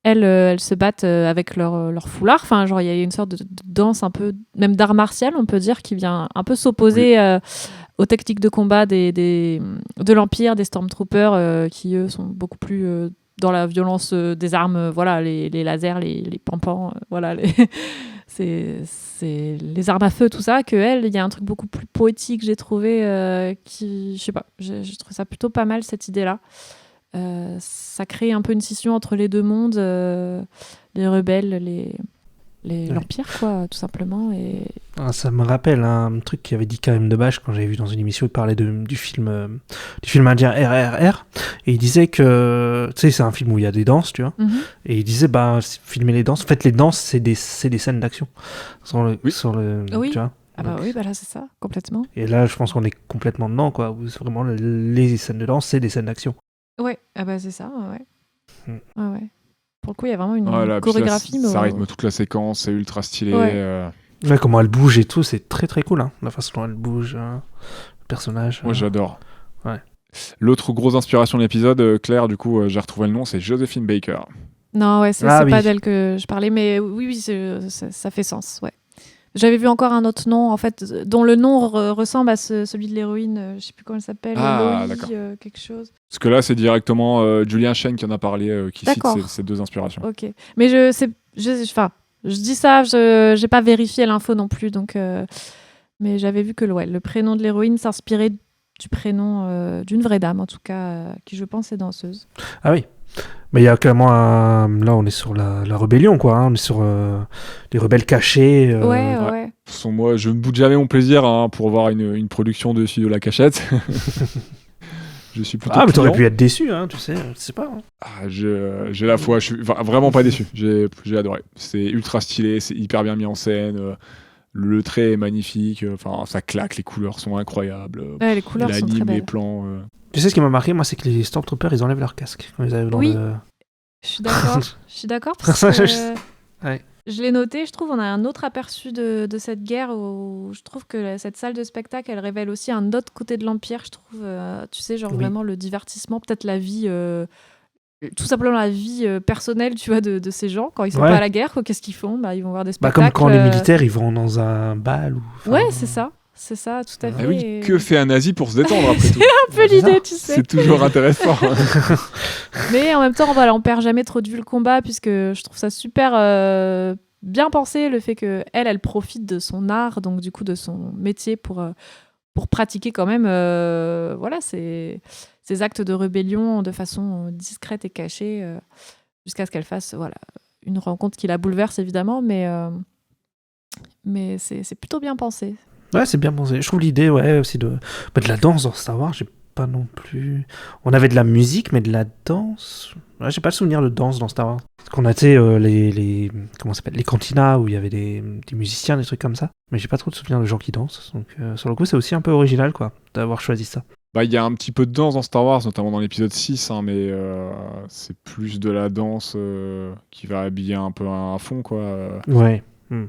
elles se battent avec leur foulard. Enfin, genre, il y a une sorte de danse un peu, même d'art martial, on peut dire, qui vient un peu s'opposer aux techniques de combat de l'Empire, des Stormtroopers, qui, eux, sont beaucoup plus dans la violence des armes, voilà, les lasers, les pampans, voilà, c'est les armes à feu, tout ça, que elle, il y a un truc beaucoup plus poétique, j'ai trouvé, qui, je sais pas, j'ai trouvé ça plutôt pas mal, cette idée-là. Ça crée un peu une scission entre les deux mondes, les rebelles, l'Empire, quoi, tout simplement. Et... Ça me rappelle un truc qu'avait dit Karim Debache quand j'avais vu dans une émission, il parlait du film indien RRR, et il disait que, tu sais, c'est un film où il y a des danses, tu vois, et il disait, filmer les danses, en fait, les danses, c'est des scènes d'action. Oui. Tu vois. Ah bah oui, là, c'est ça, complètement. Et là, je pense qu'on est complètement dedans, quoi, où c'est vraiment les scènes de danse, c'est des scènes d'action. Ouais, ah bah c'est ça, ouais. Ouais. Pour le coup, il y a vraiment une Là, chorégraphie. Ça rythme toute la séquence, c'est ultra stylé. Ouais, comment elle bouge et tout, c'est très très cool, hein, la façon dont elle bouge, le personnage. Moi, j'adore. Ouais. L'autre grosse inspiration de l'épisode, Claire, du coup, j'ai retrouvé le nom, c'est Joséphine Baker. Non, ouais, c'est pas d'elle que je parlais, mais oui, ça fait sens, ouais. J'avais vu encore un autre nom, en fait, dont le nom ressemble à celui de l'héroïne, je sais plus comment elle s'appelle, d'accord. quelque chose. Parce que là, c'est directement Julien Cheng qui en a parlé, qui cite ces deux inspirations. Ok, mais je dis ça, j'ai pas vérifié l'info non plus, donc, mais j'avais vu que le prénom de l'héroïne s'inspirait du prénom d'une vraie dame, en tout cas, qui je pense est danseuse. Ah oui. Mais il y a clairement là on est sur la rébellion, quoi, hein. On est sur les rebelles cachés. Ouais. Moi, je ne boude jamais mon plaisir pour voir une production de Studio La Cachette. Je suis plutôt mais t'aurais pu être déçu, hein, tu sais pas. Hein. J'ai la foi, je suis vraiment pas déçu. J'ai adoré. C'est ultra stylé, c'est hyper bien mis en scène. Le trait est magnifique, ça claque, les couleurs sont incroyables. Les couleurs sont très belles. Les plans. Tu sais ce qui m'a marqué, moi, c'est que les Stormtroopers, ils enlèvent leur casque quand ils arrivent dans le... Je suis d'accord parce que je l'ai noté, je trouve on a un autre aperçu de cette guerre où je trouve que cette salle de spectacle, elle révèle aussi un autre côté de l'Empire, je trouve, tu sais, genre vraiment le divertissement, peut-être la vie... tout simplement la vie personnelle, tu vois, de ces gens quand ils sont pas à la guerre, qu'est-ce qu'ils font, ils vont voir des spectacles. Comme quand les militaires ils vont dans un bal c'est ça, tout à fait. Ah oui, que fait un nazi pour se détendre après tout. C'est un peu l'idée, tu sais. C'est toujours intéressant. Mais en même temps, on perd jamais trop de vue le combat, puisque je trouve ça super bien pensé, le fait qu'elle profite de son art, donc du coup de son métier pour pratiquer quand même ces actes de rébellion de façon discrète et cachée, jusqu'à ce qu'elle fasse une rencontre qui la bouleverse évidemment, mais c'est plutôt bien pensé. Ouais, c'est bien pensé. Je trouve l'idée, ouais, aussi de la danse dans Star Wars, j'ai pas non plus... On avait de la musique, mais de la danse... Ouais, j'ai pas le souvenir de danse dans Star Wars. Parce qu'on a, tu sais, les... Comment ça s'appelle ? Les cantinas, où il y avait des musiciens, des trucs comme ça. Mais j'ai pas trop de souvenirs de gens qui dansent. Donc, sur le coup, c'est aussi un peu original, quoi, d'avoir choisi ça. Bah, il y a un petit peu de danse dans Star Wars, notamment dans l'épisode 6, hein, mais c'est plus de la danse qui va habiller un peu à fond, quoi. Ouais.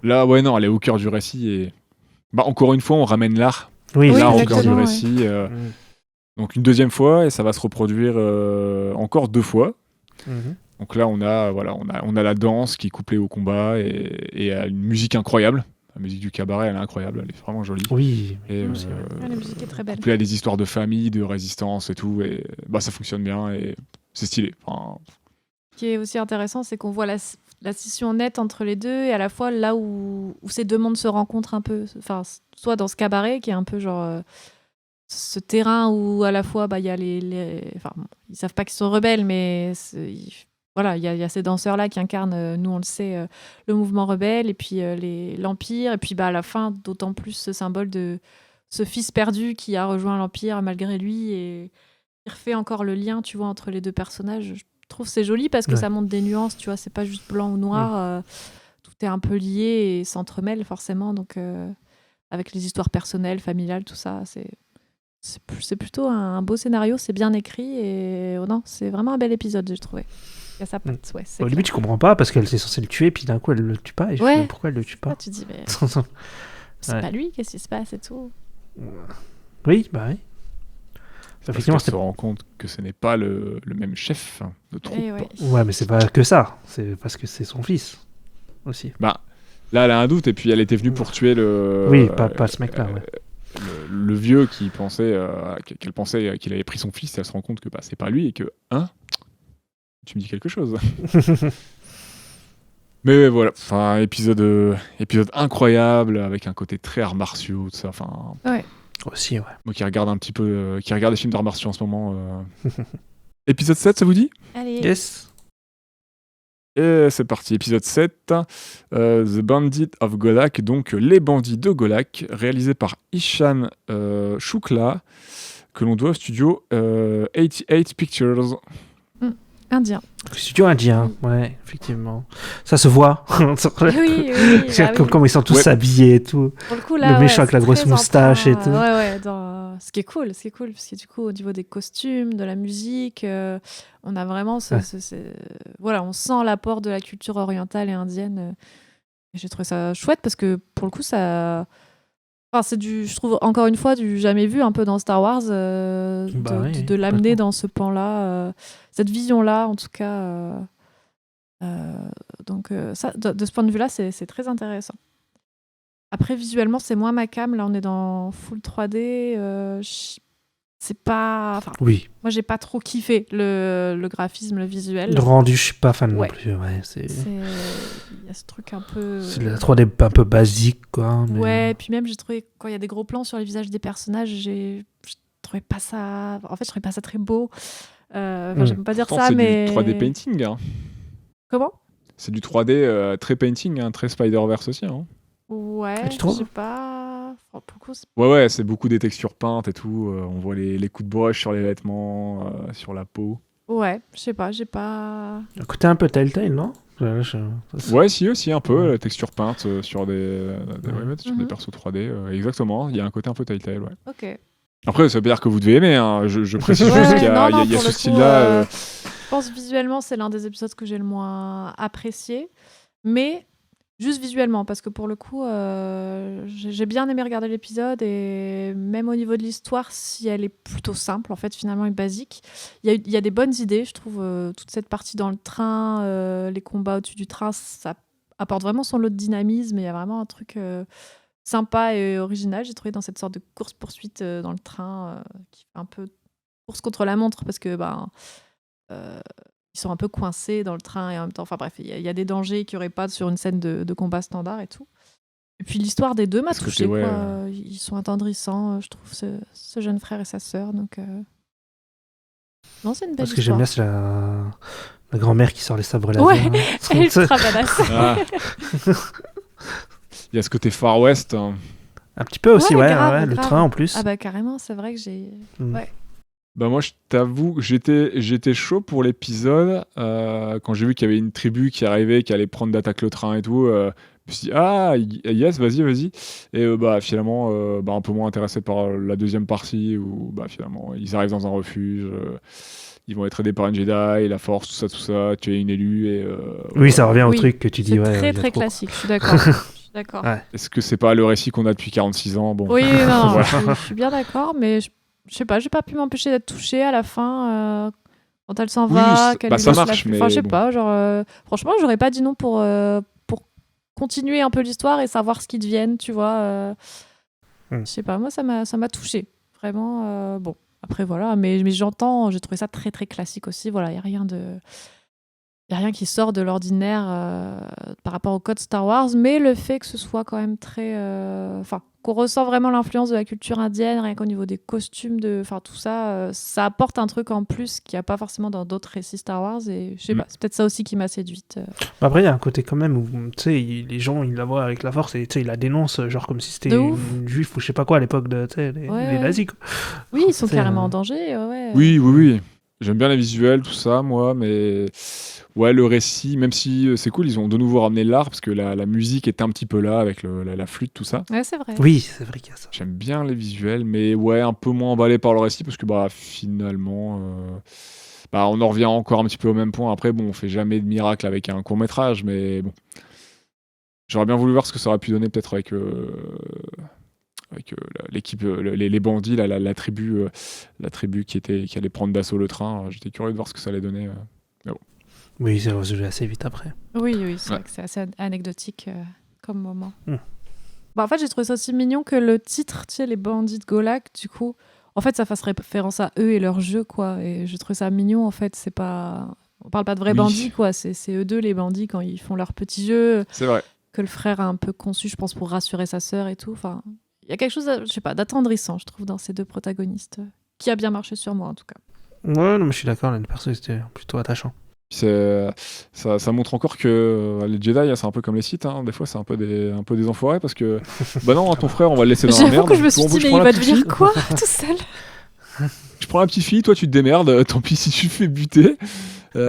Là, ouais, non, elle est au cœur du récit et... Bah, encore une fois, on ramène l'art. Oui, L'art au cœur exactement, du ouais. récit. Donc une deuxième fois, et ça va se reproduire encore 2 fois. Mhm. Donc là, on a la danse qui est couplée au combat et à une musique incroyable. La musique du cabaret, elle est incroyable, elle est vraiment jolie. Oui. Et aussi, ouais. La musique est très belle. couplée à des histoires de famille, de résistance et tout, et bah ça fonctionne bien et c'est stylé. Enfin, Ce qui est aussi intéressant, c'est qu'on voit la scission nette entre les deux et à la fois là où ces deux mondes se rencontrent un peu. Enfin, soit dans ce cabaret qui est un peu genre ce terrain où à la fois il y a enfin, bon, ils savent pas qu'ils sont rebelles, mais voilà, il y a ces danseurs là qui incarnent, nous on le sait, le mouvement rebelle et puis l'empire et puis à la fin d'autant plus ce symbole de ce fils perdu qui a rejoint l'empire malgré lui et qui refait encore le lien, tu vois, entre les deux personnages. Je trouve que c'est joli parce que Ouais. ça montre des nuances, tu vois, c'est pas juste blanc ou noir, tout est un peu lié et s'entremêle forcément, donc avec les histoires personnelles, familiales, tout ça, c'est plutôt un beau scénario, c'est bien écrit et non, c'est vraiment un bel épisode, j'ai trouvé. Il y a sa patte, ouais. Au début, tu comprends pas parce qu'elle est censée le tuer, puis d'un coup, elle le tue pas. Et je Ouais. me dis, pourquoi elle le tue pas Tu dis, mais c'est Ouais. pas lui, qu'est-ce qui se passe et tout. Oui, bah oui. parce Effectivement, qu'elle se rend compte que ce n'est pas le même chef de troupe. Et ouais. Ouais, mais c'est pas que ça. C'est parce que c'est son fils aussi. Bah, là, elle a un doute, et puis elle était venue pour tuer le... Oui, pas ce mec-là, ouais. Le vieux qui pensait qu'elle pensait qu'il avait pris son fils, et elle se rend compte que c'est pas lui et que tu me dis quelque chose. Mais voilà, enfin épisode incroyable avec un côté très arts martiaux, tout ça. Enfin, Aussi, ouais. moi qui regarde un petit peu, qui regarde des films d'arts martiaux en ce moment. Épisode 7, ça vous dit ? Allez. Yes. Et c'est parti, épisode 7, The Bandits of Golak, donc Les Bandits de Golak, réalisé par Ishan Shukla, que l'on doit au studio 88 Pictures. Indien. Studio indien, ouais, effectivement. Ça se voit. Oui. Comme ils sont tous Ouais. habillés et tout. Pour le coup, là, Le méchant avec la c'est grosse très moustache et tout. Ouais, ce qui est cool, parce que du coup, au niveau des costumes, de la musique, on a vraiment voilà, on sent l'apport de la culture orientale et indienne. Et j'ai trouvé ça chouette parce que pour le coup, ça. Enfin, je trouve encore une fois du jamais vu un peu dans Star Wars, de l'amener dans ce pan-là, cette vision-là en tout cas. Donc ça, de ce point de vue-là, c'est très intéressant. Après, visuellement, c'est moins ma cam. Là, on est dans full 3D. C'est pas... Enfin, Oui. moi, j'ai pas trop kiffé le graphisme, le visuel. Le rendu, je suis pas fan Ouais. non plus. Ouais, Il y a ce truc un peu... c'est de la 3D un peu basique, quoi. Mais... Ouais, puis même, j'ai trouvé, quand il y a des gros plans sur les visages des personnages, je trouvais pas ça... En fait, je trouvais pas ça très beau. J'aime pas dire Pourtant, ça, c'est mais... du 3D painting. Hein. Comment ? C'est du 3D très painting, hein, très Spider-Verse aussi. Hein. Ouais, tu trouves je sais pas... Enfin, pour le coup, Ouais, c'est beaucoup des textures peintes et tout. On voit les coups de brush sur les vêtements, sur la peau. ouais, je sais pas, j'ai pas... Le côté un peu Telltale, non Ouais, si, aussi, un peu, la texture peinte sur des sur des Mhm. persos 3D. Exactement, il y a un côté un peu Telltale, ouais. Ok. Après, ça veut pas dire que vous devez aimer, hein. Je précise Ouais, juste qu'il y a, non, il y a pour ce le coup, style-là. je pense visuellement, c'est l'un des épisodes que j'ai le moins apprécié. Mais juste visuellement, parce que pour le coup, j'ai bien aimé regarder l'épisode et même au niveau de l'histoire, si elle est plutôt simple, en fait, finalement, et basique, il y a des bonnes idées, je trouve. Toute cette partie dans le train, les combats au-dessus du train, ça apporte vraiment son lot de dynamisme. Il y a vraiment un truc sympa et original, j'ai trouvé, dans cette sorte de course-poursuite dans le train qui fait un peu course contre la montre parce que ils sont un peu coincés dans le train et en même temps, enfin bref, il y a des dangers qu'il n'y aurait pas sur une scène de combat standard et tout. Et puis l'histoire des deux m'a Parce que touchée, ouais, quoi. Ils sont attendrissants, je trouve, ce jeune frère et sa sœur. Donc, non, c'est une belle Ce que j'aime histoire. bien, c'est la grand-mère qui sort les sabres laser. Ouais, hein. elle est ultra badass. Ah. y a ce côté Far West. Hein. Un petit peu aussi, ouais, grave, le grave. train en plus. Ah bah carrément, c'est vrai que j'ai... Mm. Ouais. Bah moi, je t'avoue que j'étais chaud pour l'épisode. Quand j'ai vu qu'il y avait une tribu qui arrivait, qui allait prendre d'attaque le train et tout, je me suis dit, yes, vas-y. Et bah, finalement, un peu moins intéressé par la deuxième partie, où bah, finalement, ils arrivent dans un refuge, ils vont être aidés par une Jedi, la force, tout ça, tu es une élue. Et, Oui, ça revient au Oui, truc que tu dis. C'est Ouais, il y très a très trop. classique, je suis d'accord. Je suis d'accord. Ouais. Est-ce que c'est pas le récit qu'on a depuis 46 ans? Bon. Oui, non, Voilà. je suis bien d'accord, mais je sais pas, j'ai pas pu m'empêcher d'être touchée à la fin quand elle s'en Oui, va, qu'elle lui ça laisse marche, la... mais Enfin, je sais bon. pas, genre franchement, j'aurais pas dit non pour continuer un peu l'histoire et savoir ce qu'ils deviennent, tu vois. Je sais pas, moi ça m'a touchée, vraiment. Bon, après voilà, mais j'entends, j'ai trouvé ça très très classique aussi. Voilà, y a rien qui sort de l'ordinaire par rapport au code Star Wars, mais le fait que ce soit quand même très... Enfin, qu'on ressent vraiment l'influence de la culture indienne, rien qu'au niveau des costumes, enfin tout ça, ça apporte un truc en plus qu'il n'y a pas forcément dans d'autres récits Star Wars, et je sais pas, c'est peut-être ça aussi qui m'a séduite. Après, il y a un côté quand même où, tu sais, les gens, ils la voient avec la force et tu sais, ils la dénoncent, genre comme si c'était De ouf. une juif ou je sais pas quoi à l'époque de, tu sais, les Ouais. nazis, quoi. Oui, ils sont C'est, carrément en danger, ouais. Oui. J'aime bien les visuels, tout ça, moi, mais ouais, le récit, même si c'est cool, ils ont de nouveau ramené l'art, parce que la musique est un petit peu là, avec la flûte, tout ça. Ouais, c'est vrai. Oui, c'est vrai qu'il y a ça. J'aime bien les visuels, mais ouais, un peu moins emballé par le récit, parce que bah, finalement, on en revient encore un petit peu au même point. Après, bon, on fait jamais de miracle avec un court-métrage, mais bon. J'aurais bien voulu voir ce que ça aurait pu donner, peut-être avec l'équipe, les bandits, la tribu qui allait prendre d'assaut le train. J'étais curieux de voir ce que ça allait donner. Mais bon. Oui, c'est résolu assez vite après. Oui, c'est Ouais. vrai que c'est assez anecdotique comme moment. Mm. Bah, en fait, j'ai trouvé ça aussi mignon que le titre, tu sais, les bandits de Golak, du coup, en fait, ça fasse référence à eux et leur jeu, quoi. Et je trouve ça mignon, en fait. C'est pas... On parle pas de vrais Oui. bandits, quoi. C'est eux deux, les bandits, quand ils font leur petit jeu, C'est vrai. que le frère a un peu conçu, je pense, pour rassurer sa sœur et tout. Enfin, il y a quelque chose, je sais pas, d'attendrissant, je trouve, dans ces deux protagonistes, qui a bien marché sur moi, en tout cas. Ouais, non, mais je suis d'accord, les persos, c'était plutôt attachant. Ça montre encore que les Jedi, c'est un peu comme les Sith. Hein. Des fois, c'est un peu des enfoirés, parce que bah non, ton frère, on va le laisser dans la J'avoue merde. que je me suis Bon, dit, je mais prends il la va petite devenir fille. quoi, tout seul? Je prends la petite fille, toi tu te démerdes, tant pis si tu te fais buter. Nous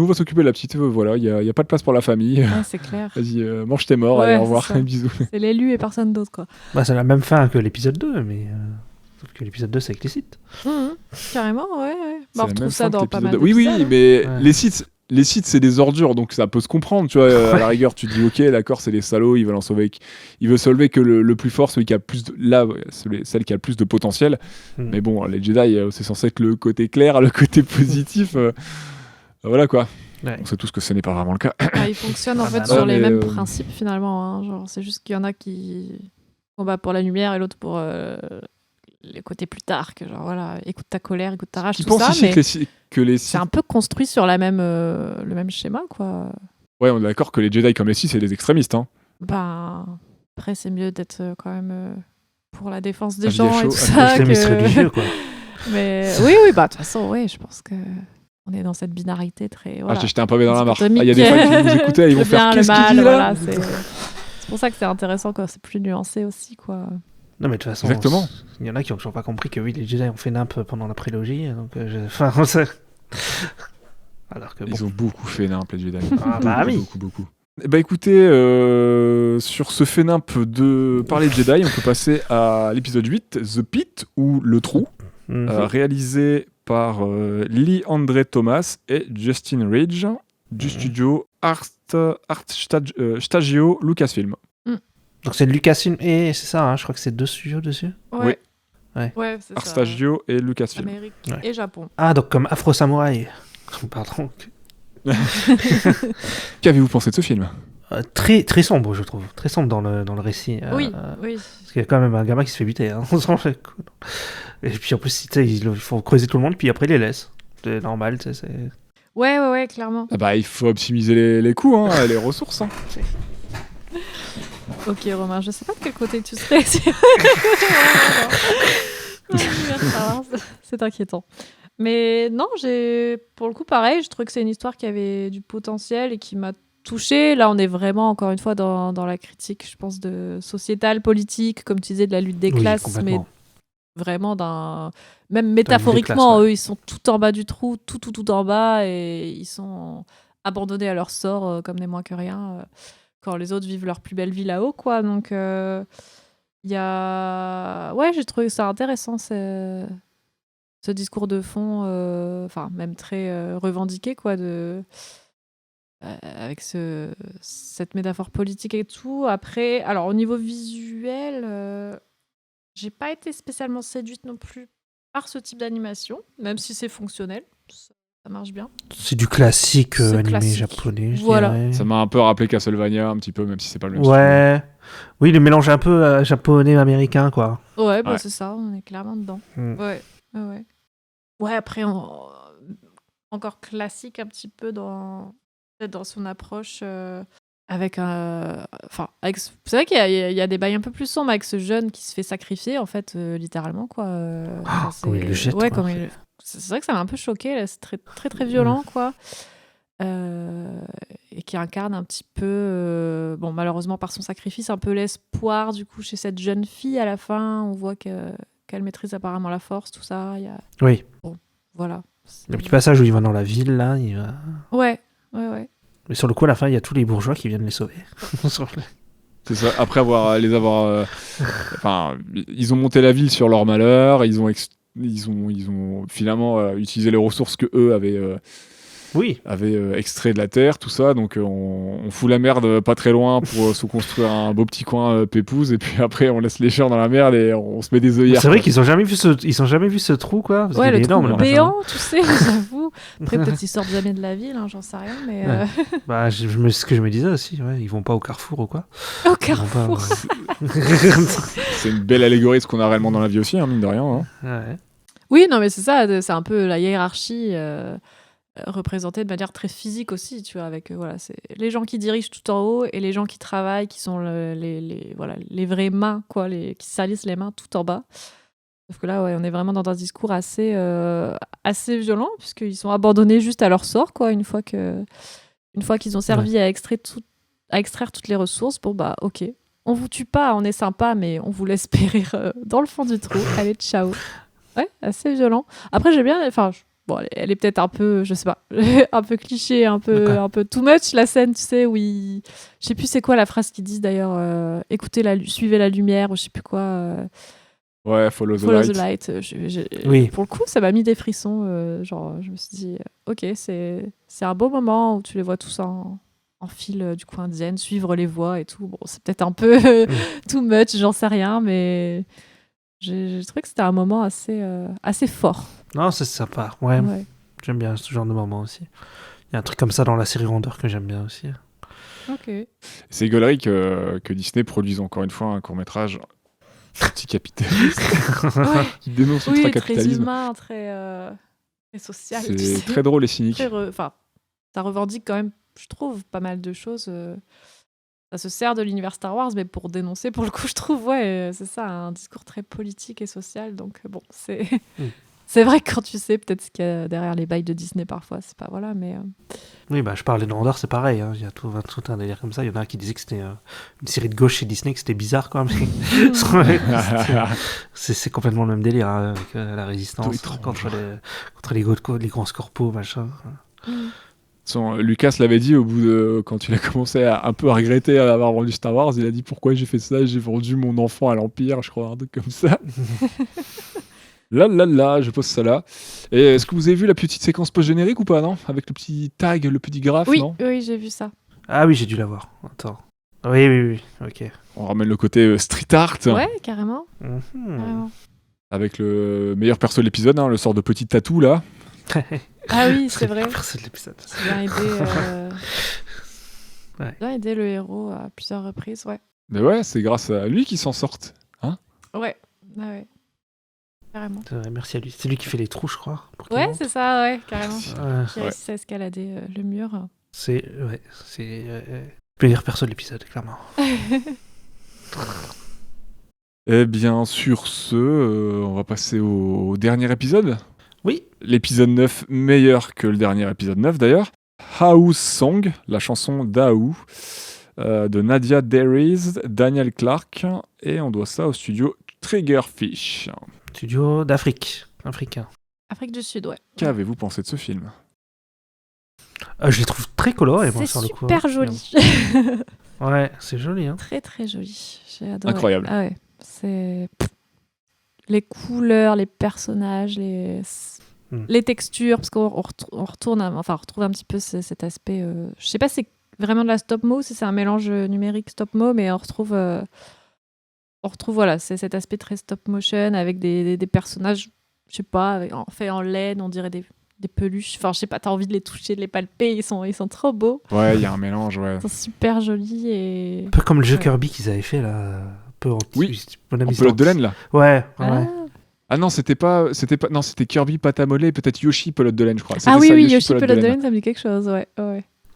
on va s'occuper de la petite, voilà, il y a pas de place pour la famille. Ouais, c'est clair. Vas-y, mange tes morts, Ouais, allez, au c'est revoir, ça. bisous. C'est l'élu et personne d'autre, quoi. Bah, c'est la même fin que l'épisode 2, mais sauf que l'épisode 2, c'est avec les sites. Carrément, ouais. C'est Bah, on la retrouve même ça fin que dans pas mal l'épisode. Oui, d'épisodes, hein. mais Ouais. les sites c'est des ordures, donc ça peut se comprendre, tu vois. À la rigueur, tu te dis, ok, d'accord, c'est des salauds, ils veulent sauver que le plus fort, celui qui a plus celle qui a le plus de potentiel. Mm. Mais bon, les Jedi, c'est censé être le côté clair, le côté positif. Voilà quoi. Ouais. On sait tous que ce n'est pas vraiment le cas. Ah, ils fonctionnent en Ah, fait bah, sur non, les mais, mêmes principes finalement. Hein. Genre, c'est juste qu'il y en a qui combattent pour la lumière et l'autre pour les côtés plus tard. Que genre voilà, écoute ta colère, écoute ta rage, Qui tout pense ça. ici Mais que les c'est Sith... un peu construit sur le même schéma, quoi. Ouais, on est d'accord que les Jedi comme les Sith, c'est des extrémistes. Hein. Ben après, c'est mieux d'être quand même pour la défense des Avis gens à et chaud, tout avis ça. Extrémiste religieux, quoi. Mais oui, bah de toute façon, oui, je pense que on est dans cette binarité très. Voilà. Ah, j'ai jeté un pavé dans la mare. Il Dichotomique. y a des fans qui nous écoutaient, ils vont Le faire bien, qu'est-ce le qu'il mal, dit là voilà, c'est pour ça que c'est intéressant quand c'est plus nuancé aussi, quoi. Non, mais de toute façon, Exactement. il y en a qui ont toujours pas compris que oui, les Jedi ont fait nimp pendant la prélogie, donc enfin, on sait. Alors que bon. Ils ont beaucoup fait nimp, les Jedi. Ah bah oui. Beaucoup. Bah écoutez, sur ce fait nimp de parler de Jedi, on peut passer à l'épisode 8, The Pit, ou Le Trou, Mhm. réalisé par Lee Andre Thomas et Justin Ridge, du studio Stagio Lucasfilm. Donc c'est Lucasfilm et c'est ça, hein, je crois que c'est 2 studios dessus. Oui. Ouais, c'est Art ça. Stagio et Lucasfilm. Amérique Ouais. et Japon. Ah, donc comme Afro Samurai. Pardon. Qu'avez-vous pensé de ce film? Très, très sombre, je trouve. Très sombre dans le récit. Oui. Parce qu'il y a quand même un gamin qui se fait buter. Hein. On s'en fait coup. Et puis en plus, tu sais, il faut creuser tout le monde, puis après, il les laisse. C'est normal, tu sais. Ouais, clairement. Ah bah il faut optimiser les coûts, hein, les ressources. Hein. Ok, Romain, je sais pas de quel côté tu serais. C'est inquiétant. Mais non, pour le coup, pareil, je trouvais que c'est une histoire qui avait du potentiel et qui m'a touché. Là, on est vraiment, encore une fois, dans la critique, je pense, de sociétale, politique, comme tu disais, de la lutte des Oui, classes, mais complètement. vraiment même métaphoriquement, classes, ouais. eux, ils sont tout en bas du trou, tout en bas, et ils sont abandonnés à leur sort, comme des moins que rien, quand les autres vivent leur plus belle vie là-haut, quoi. Donc, il y a... Ouais, j'ai trouvé ça intéressant, ce discours de fond, enfin, même très revendiqué, quoi, avec cette métaphore politique et tout. Après, alors, au niveau visuel, j'ai pas été spécialement séduite non plus par ce type d'animation, même si c'est fonctionnel, ça marche bien. C'est du classique C'est animé classique. japonais, je Voilà. dirais. Ça m'a un peu rappelé Castlevania, un petit peu, même si c'est pas le même style. Ouais. Oui, le mélange un peu japonais-américain, quoi. Ouais, bah Ouais. c'est ça, on est clairement dedans. Mm. Ouais. Ouais, après, encore classique un petit peu peut-être dans son approche, avec un... Enfin, c'est vrai qu'il y a des bails un peu plus sombres avec ce jeune qui se fait sacrifier, en fait, littéralement, quoi. Enfin, Comme il le jette, Ouais, quoi, comme en fait. C'est vrai que ça m'a un peu choqué, là. C'est très, très, très violent, quoi. Et qui incarne un petit peu, bon, malheureusement par son sacrifice, un peu l'espoir du coup chez cette jeune fille à la fin. On voit qu'elle maîtrise apparemment la force, tout ça. Oui. Voilà. Le petit passage où il va dans la ville, là, il va... Ouais. Mais sur le coup, à la fin, il y a tous les bourgeois qui viennent les sauver. C'est ça. Après les avoir, enfin, ils ont monté la ville sur leur malheur. Ils ont finalement utilisé les ressources que eux Oui. avaient extrait de la terre, tout ça. Donc on fout la merde pas très loin pour se construire un beau petit coin pépouze. Et puis après, on laisse les chiens dans la merde et on se met des œillères. C'est vrai quoi. qu'ils ont jamais vu ce trou, quoi. Parce Ouais, qu'il le est énorme, trou le machin. béant, tu sais, j'avoue. Après, peut-être qu'ils sortent jamais de la ville, hein, j'en sais rien, mais Ouais. Bah, c'est ce que je me disais aussi. Ouais. Ils vont pas au Carrefour ou quoi. au Ils vont pas, Carrefour. C'est une belle allégorie de ce qu'on a réellement dans la vie aussi, hein, mine de rien. Hein. Ouais. Oui, non, mais c'est ça, c'est un peu la hiérarchie représentée de manière très physique aussi, tu vois, avec voilà, c'est les gens qui dirigent tout en haut et les gens qui travaillent, qui sont les vraies mains, quoi, qui salissent les mains tout en bas. Sauf que là, ouais, on est vraiment dans un discours assez violent, puisqu'ils sont abandonnés juste à leur sort, quoi, une fois qu'ils ont servi à extraire toutes les ressources. Bon, bah, ok. On vous tue pas, on est sympa, mais on vous laisse périr dans le fond du trou. Allez, ciao. Ouais, assez violent. Après, j'ai bien... Enfin, bon, elle est peut-être un peu, je sais pas, un peu cliché, un peu too much, la scène, tu sais, où je sais plus c'est quoi la phrase qu'ils disent d'ailleurs, écoutez, suivez la lumière, ou je sais plus quoi... Ouais, Follow the Light. Oui. Pour le coup, ça m'a mis des frissons. Genre, je me suis dit, ok, c'est un beau moment où tu les vois tous en file du coin de Zen, suivre les voies et tout. Bon, c'est peut-être un peu too much, j'en sais rien, mais j'ai trouvé que c'était un moment assez fort. Non, c'est sympa. Ouais. J'aime bien ce genre de moment aussi. Il y a un truc comme ça dans la série Rondeur que j'aime bien aussi. Ok. C'est gaulerie que Disney produise encore une fois un court-métrage anti-capitaliste qui dénonce Oui, très l'ultra-capitalisme. humain, très social. C'est tu sais. très drôle et cynique. Enfin, ça revendique quand même, je trouve, pas mal de choses. Ça se sert de l'univers Star Wars, mais pour dénoncer, pour le coup, je trouve, ouais, c'est ça, un discours très politique et social. Donc, bon, c'est... C'est vrai que quand tu sais peut-être ce qu'il y a derrière les bails de Disney parfois, c'est pas... Voilà, mais... Oui, bah, je parlais de Rondeur, c'est pareil. Hein. Il y a tout un délire comme ça. Il y en a un qui disait que c'était une série de gauche chez Disney, que c'était bizarre quand même. C'est complètement le même délire, hein, avec la résistance contre les grands corpos, machin. Lucas l'avait dit au bout de quand il a commencé un peu à regretter d'avoir vendu Star Wars, il a dit pourquoi j'ai fait ça, j'ai vendu mon enfant à l'Empire, je crois, un truc comme ça. Là, je pose ça là. Et est-ce que vous avez vu la petite séquence post-générique ou pas, non? Avec le petit tag, le petit graphe, Oui, non? oui, j'ai vu ça. Ah oui, j'ai dû la voir. Attends. Oui, ok. On ramène le côté street art. Ouais, carrément. Mhm. Avec le meilleur perso de l'épisode, hein, le sort de petit tatou là. Ah oui, c'est vrai. Personne de l'épisode. C'est bien aidé le héros à plusieurs reprises, ouais. Mais ouais, c'est grâce à lui qu'ils s'en sortent. Hein? Ouais. Carrément. C'est vrai, merci à lui. C'est lui qui fait les trous, je crois. pour qu'il Ouais, monte. c'est ça, ouais, carrément. Qui Ouais. réussit à escalader le mur. C'est meilleur perso de l'épisode, clairement. Eh bien, sur ce, on va passer au dernier épisode. Oui. L'épisode 9, meilleur que le dernier épisode 9 d'ailleurs. House Song, la chanson d'Aou, de Nadia Darius, Daniel Clark, et on doit ça au studio Triggerfish. Studio africain. Afrique du Sud, ouais. Qu'avez-vous pensé de ce film ? Je les trouve très colorés, moi, C'est sur le coup. super joli. Ouais, c'est joli. Hein. Très très joli. J'ai adoré. Incroyable. Ah ouais, c'est les couleurs, les personnages, les textures, parce qu'on retrouve un petit peu cet aspect. Je sais pas si c'est vraiment de la stop mo, si c'est un mélange numérique stop mo, mais on retrouve voilà, c'est cet aspect très stop motion avec des personnages, je sais pas, fait en laine, on dirait des peluches. Enfin, je sais pas, t'as envie de les toucher, de les palper. Ils sont trop beaux. Ouais, il y a un mélange, ouais. Ils sont super jolis et. Un peu comme le jeu Kirby qu'ils avaient fait là. Un peu en pelote de laine là. Ouais. Ah non, c'était Kirby pâte à modeler, peut-être Yoshi pelote de laine, je crois. Ah oui, Yoshi pelote de laine, ça me dit quelque chose, ouais.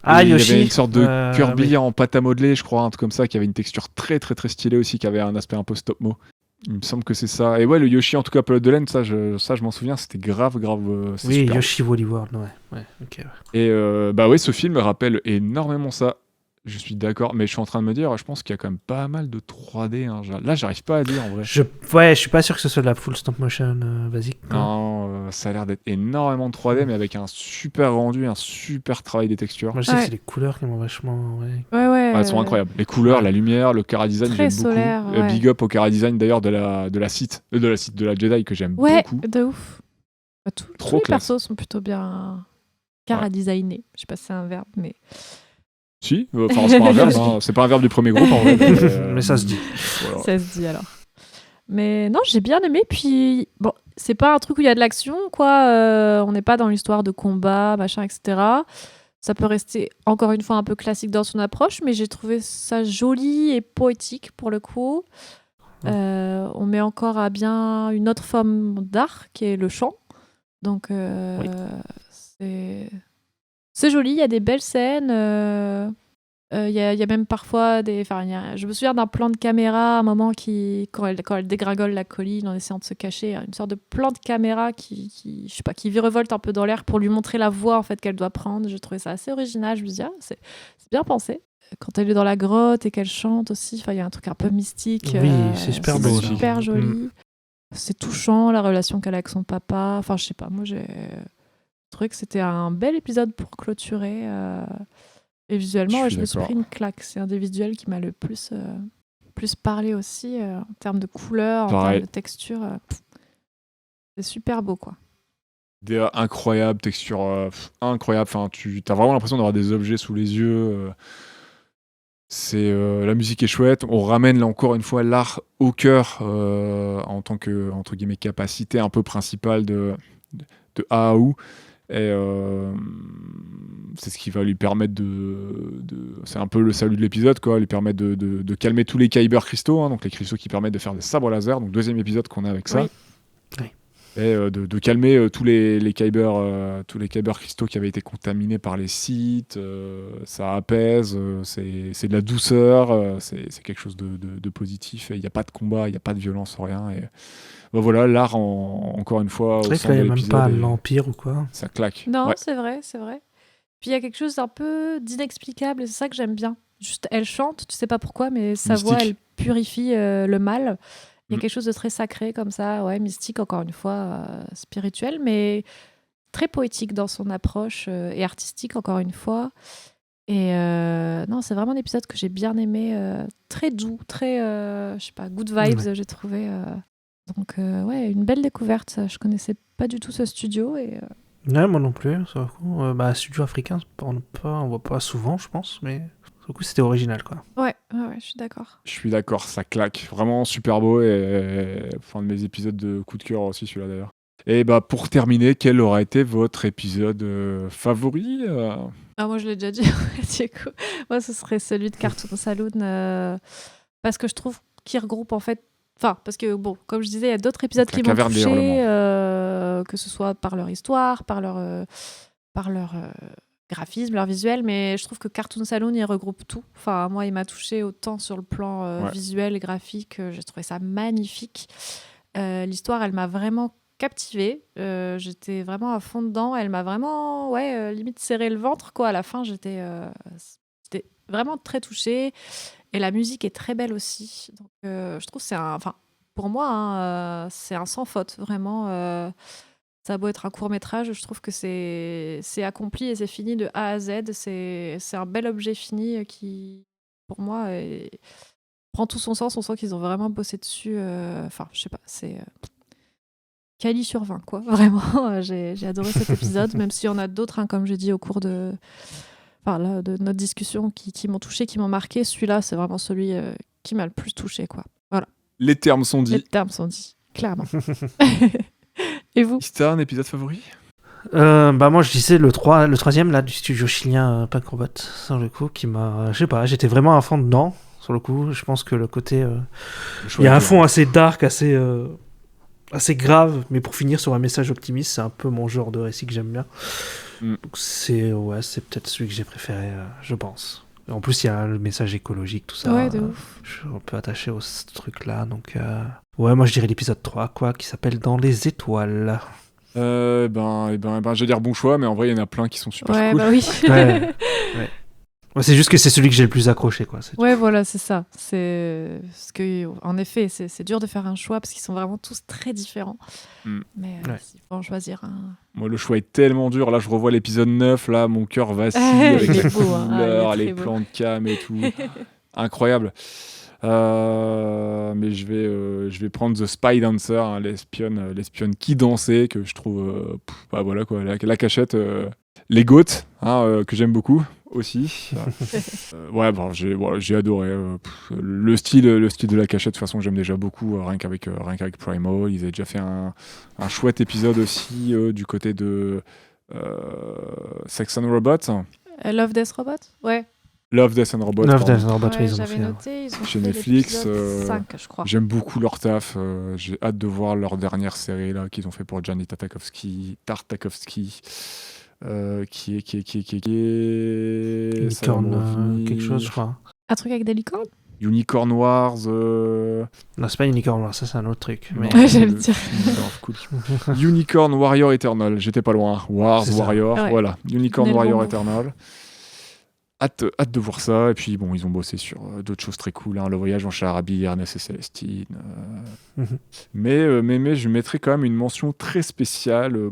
Ah, Yoshi. Il y Yoshi. avait une sorte de Kirby oui. en pâte à modeler, je crois, un truc comme ça, qui avait une texture très très très stylée aussi, qui avait un aspect un peu stop-mo. Il me semble que c'est ça. Et ouais, le Yoshi, en tout cas, pelote de laine, ça je m'en souviens, c'était grave. Oui, super. Yoshi Woolly World, ouais. Ok. Et bah ouais, ce film me rappelle énormément ça. Je suis d'accord, mais je suis en train de me dire, je pense qu'il y a quand même pas mal de 3D. Hein. Là, j'arrive pas à dire en vrai. Je suis pas sûr que ce soit de la full stop motion basique. Quoi. Non, ça a l'air d'être énormément de 3D, mais avec un super rendu, un super travail des textures. Moi, je sais que c'est les couleurs qui m'ont vachement. Ouais. Elles sont incroyables. Les couleurs, la lumière, le chara design, Très j'aime solaire, beaucoup. ouais. Big up au chara design d'ailleurs de la Jedi que j'aime Ouais, beaucoup. de ouf. Tous les classe. persos sont plutôt bien designés. Je sais pas si c'est un verbe, mais. Si, enfin c'est pas un verbe, hein. C'est pas un verbe du premier groupe en vrai. Mais ça se dit. Voilà. Ça se dit alors. Mais non, j'ai bien aimé. Puis bon, c'est pas un truc où il y a de l'action, quoi. On n'est pas dans l'histoire de combat, machin, etc. Ça peut rester encore une fois un peu classique dans son approche, mais j'ai trouvé ça joli et poétique pour le coup. On met encore à bien une autre forme d'art qui est le chant. Donc c'est joli, il y a des belles scènes. Il y a même parfois je me souviens d'un plan de caméra à un moment quand elle dégringole la colline en essayant de se cacher, une sorte de plan de caméra qui je sais pas, qui virevolte un peu dans l'air pour lui montrer la voie en fait qu'elle doit prendre. Je trouvais ça assez original. Je me dis c'est bien pensé. Quand elle est dans la grotte et qu'elle chante aussi, il y a un truc un peu mystique. Oui, c'est super beau. C'est super joli. C'est touchant la relation qu'elle a avec son papa. Enfin, je sais pas, moi j'ai trouvé que c'était un bel épisode pour clôturer. Et visuellement, je me suis pris une claque. C'est un des visuels qui m'a le plus parlé aussi en termes de couleur, en termes de texture. C'est super beau, quoi. DA incroyable, texture incroyable. Enfin, tu as vraiment l'impression d'avoir des objets sous les yeux. La musique est chouette. On ramène là encore une fois l'art au cœur en tant que entre guillemets capacité un peu principale de Aou. Et c'est ce qui va lui permettre c'est un peu le salut de l'épisode, quoi, lui permettre de calmer tous les kyber cristaux, hein, donc les cristaux qui permettent de faire des sabres laser, donc deuxième épisode qu'on a avec ça. Oui. Et de calmer tous les kyber cristaux qui avaient été contaminés par les sites. Ça apaise, c'est de la douceur, c'est quelque chose de positif. Il n'y a pas de combat, il n'y a pas de violence, rien. Et voilà, l'art, encore une fois, au centre de même l'épisode. pas l'Empire ou quoi. Ça claque. Non, ouais. c'est vrai. Puis il y a quelque chose d'un peu d'inexplicable, et c'est ça que j'aime bien. Juste, elle chante, tu sais pas pourquoi, mais sa voix, elle purifie le mal. Il y a quelque chose de très sacré comme ça, ouais, mystique, encore une fois, spirituel, mais très poétique dans son approche et artistique, encore une fois. Et non, c'est vraiment un épisode que j'ai bien aimé, très doux, très, je sais pas, good vibes, j'ai trouvé. Donc, ouais, une belle découverte. Je connaissais pas du tout ce studio. Ouais, moi non plus. Sur le coup, studio africain, on voit pas souvent, je pense, mais sur le coup, c'était original, quoi. Ouais, je suis d'accord. Je suis d'accord, ça claque. Vraiment super beau et un de mes épisodes de coup de cœur aussi, celui-là d'ailleurs. Et bah pour terminer, quel aura été votre épisode favori Moi, je l'ai déjà dit. Du coup, moi, ce serait celui de Cartoon Saloon parce que je trouve qu'il regroupe en fait. Enfin, parce que, bon, comme je disais, il y a d'autres épisodes qui m'ont touché, que ce soit par leur histoire, par leur graphisme, leur visuel, mais je trouve que Cartoon Saloon, il regroupe tout. Enfin, moi, il m'a touché autant sur le plan visuel et graphique, j'ai trouvé ça magnifique. L'histoire, elle m'a vraiment captivée. J'étais vraiment à fond dedans. Elle m'a vraiment, limite serré le ventre, quoi. À la fin, j'étais vraiment très touchée. Et la musique est très belle aussi. Donc, je trouve que pour moi, hein, c'est un sans faute, vraiment. Ça a beau être un court-métrage, je trouve que c'est accompli et c'est fini de A à Z. C'est un bel objet fini qui, pour moi, prend tout son sens. On sent qu'ils ont vraiment bossé dessus. Enfin, je sais pas, c'est quali sur 20, quoi. Vraiment, j'ai adoré cet épisode, même s'il y en a d'autres, hein, comme j'ai dit au cours de notre discussion, qui m'ont touché, qui m'ont marqué. Celui-là, c'est vraiment celui qui m'a le plus touché, quoi. Voilà. Les termes sont dits. Les termes sont dits, clairement. Et vous ? Ista, un épisode favori ? Moi je disais le troisième là du studio chilien Punk Robot, sur le coup, qui m'a, je sais pas, j'étais vraiment à fond dedans. Sur le coup, je pense que le côté, il y a un fond assez dark, assez grave, mais pour finir sur un message optimiste, c'est un peu mon genre de récit que j'aime bien. Donc c'est peut-être celui que j'ai préféré, je pense. En plus, il y a le message écologique, tout ça. Ouais, de ouf. Je suis un peu attaché au truc-là, donc... moi je dirais l'épisode 3, quoi, qui s'appelle Dans les étoiles. Je vais dire bon choix, mais en vrai, il y en a plein qui sont super cool. Bah oui. Ouais. C'est juste que c'est celui que j'ai le plus accroché, quoi. Ouais, voilà, c'est ça. C'est parce que, en effet, c'est dur de faire un choix parce qu'ils sont vraiment tous très différents. Mais il faut en choisir un. Moi, le choix est tellement dur. Là, je revois l'épisode 9. Là, mon cœur vacille avec les couleurs, les plans de cam et tout. Incroyable. Mais je vais prendre The Spy Dancer, hein, l'espionne qui dansait, que je trouve, voilà quoi, la cachette, les goats, hein, que j'aime beaucoup aussi. J'ai adoré le style de la cachette. De toute façon, j'aime déjà beaucoup, rien qu'avec Primal. Ils avaient déjà fait un chouette épisode aussi du côté de Sex and Robots. Love, Death, Robot, ouais. Love, Death and Robots. Ils ont fait noté, ils ont chez fait Netflix. 5, je crois. J'aime beaucoup leur taf. J'ai hâte de voir leur dernière série là qu'ils ont fait pour Janet Tartakovsky, qui est Unicorn, quelque chose, je crois. Un truc avec des licornes ? Unicorn Wars. Non, c'est pas Unicorn Wars, ça c'est un autre truc. Mais... Ouais, j'allais le dire. Cool. Unicorn Warrior Eternal, j'étais pas loin. Warrior, ouais. Voilà. Unicorn Warrior bon Eternal. Hâte de voir ça. Et puis, bon, ils ont bossé sur d'autres choses très cool. Hein. Le voyage en Charabie, Ernest et Célestine. Mais je mettrais quand même une mention très spéciale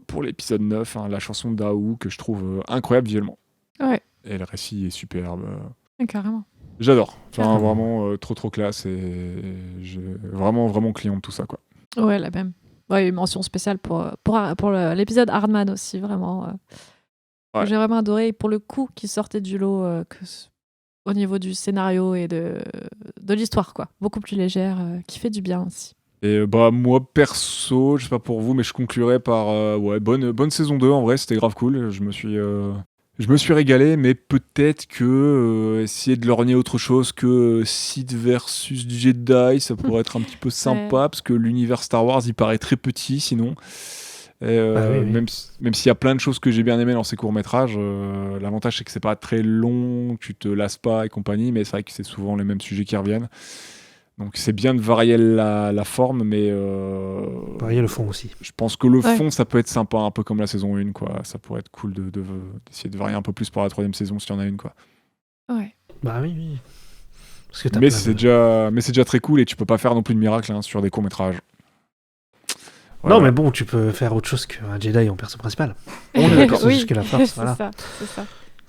pour l'épisode 9, hein, la chanson d'Aou, que je trouve incroyable visuellement. Ouais. Et le récit est superbe. Carrément. J'adore. Enfin, vraiment trop classe. Et vraiment client de tout ça, quoi. Ouais, la même. Ouais, une mention spéciale pour l'épisode Hardman aussi, vraiment. Ouais. J'ai vraiment adoré, et pour le coup, qui sortait du lot au niveau du scénario et de l'histoire, quoi. Beaucoup plus légère, qui fait du bien aussi. Et moi, perso, je sais pas pour vous, mais je conclurai par bonne saison 2, en vrai, c'était grave cool. Je me suis régalé, mais peut-être que essayer de lorgner autre chose que Sith versus Jedi, ça pourrait être un petit peu sympa, parce que l'univers Star Wars, il paraît très petit, sinon... oui. Même s'il y a plein de choses que j'ai bien aimées dans ces courts-métrages, l'avantage c'est que c'est pas très long, tu te lasses pas et compagnie, mais c'est vrai que c'est souvent les mêmes sujets qui reviennent. Donc c'est bien de varier la forme, mais... varier le fond aussi. Je pense que le fond, ça peut être sympa, un peu comme la saison 1, quoi. Ça pourrait être cool d'essayer de varier un peu plus pour la 3e saison, s'il y en a une, quoi. Ouais. Bah oui. Parce que mais c'est déjà très cool, et tu peux pas faire non plus de miracle sur des courts-métrages. Non, mais bon, tu peux faire autre chose qu'un Jedi en perso principal. On est d'accord. C'est juste la force, c'est ça.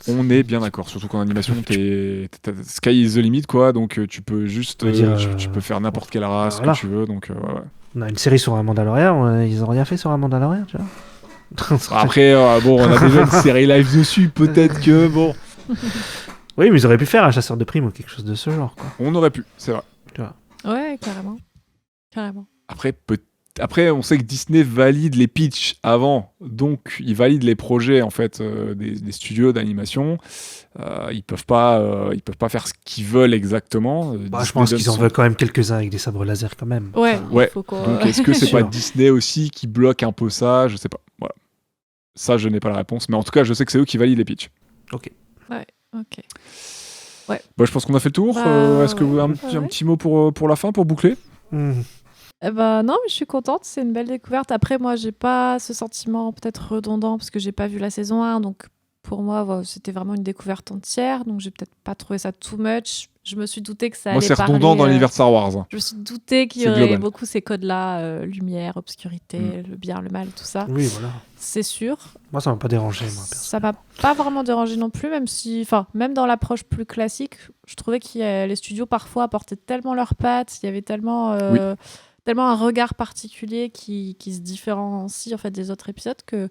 On est bien d'accord, surtout qu'en animation, sky is the limit, quoi. Donc tu peux juste, tu peux faire n'importe quelle race que tu veux. Donc on a une série sur un Mandalorian, ils ont rien fait sur un Mandalorian, tu vois. Après, on a déjà une série live dessus, peut-être que bon. Oui, mais ils auraient pu faire un chasseur de primes ou quelque chose de ce genre, quoi. On aurait pu, c'est vrai. Tu vois. Ouais, carrément. Après, on sait que Disney valide les pitchs avant, donc ils valident les projets en fait des studios d'animation. Ils peuvent pas faire ce qu'ils veulent exactement. Je pense qu'ils en veulent quand même quelques-uns avec des sabres laser quand même. Ouais. Donc est-ce que c'est pas Disney aussi qui bloque un peu ça ? Je sais pas. Voilà. Ça, je n'ai pas la réponse, mais en tout cas, je sais que c'est eux qui valident les pitchs. Ok. Ouais. Ok. Ouais. Je pense qu'on a fait le tour. Est-ce que vous avez un petit mot pour la fin, pour boucler ? Non, mais je suis contente, c'est une belle découverte. Après, moi, j'ai pas ce sentiment peut-être redondant parce que j'ai pas vu la saison 1, donc pour moi, c'était vraiment une découverte entière, donc j'ai peut-être pas trouvé ça too much. Je me suis douté que ça allait Moi, c'est parler, redondant dans l'univers de Star Wars. Je me suis douté qu'il y C'est aurait global. beaucoup ces codes-là, lumière, obscurité, le bien, le mal, tout ça. Oui, voilà. C'est sûr. Moi, ça m'a pas dérangé, moi, perso. Ça m'a pas vraiment dérangé non plus, même dans l'approche plus classique, je trouvais que les studios parfois apportaient tellement leurs pattes, il y avait tellement un regard particulier qui se différencie en fait des autres épisodes que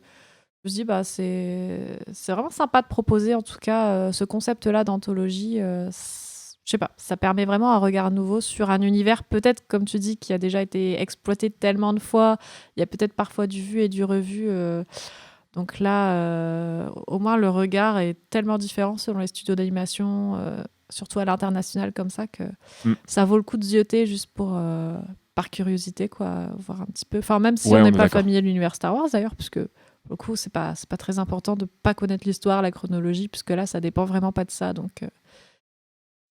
je me dis c'est vraiment sympa de proposer en tout cas ce concept-là d'anthologie. Je sais pas, ça permet vraiment un regard nouveau sur un univers peut-être comme tu dis qui a déjà été exploité tellement de fois. Il y a peut-être parfois du vu et du revu. Donc là, au moins le regard est tellement différent selon les studios d'animation, surtout à l'international comme ça, que ça vaut le coup de zioter juste par curiosité, quoi, voir un petit peu. Enfin, même si on n'est pas familier de l'univers Star Wars d'ailleurs, puisque pour le coup, c'est pas très important de pas connaître l'histoire, la chronologie, puisque là, ça dépend vraiment pas de ça. Donc,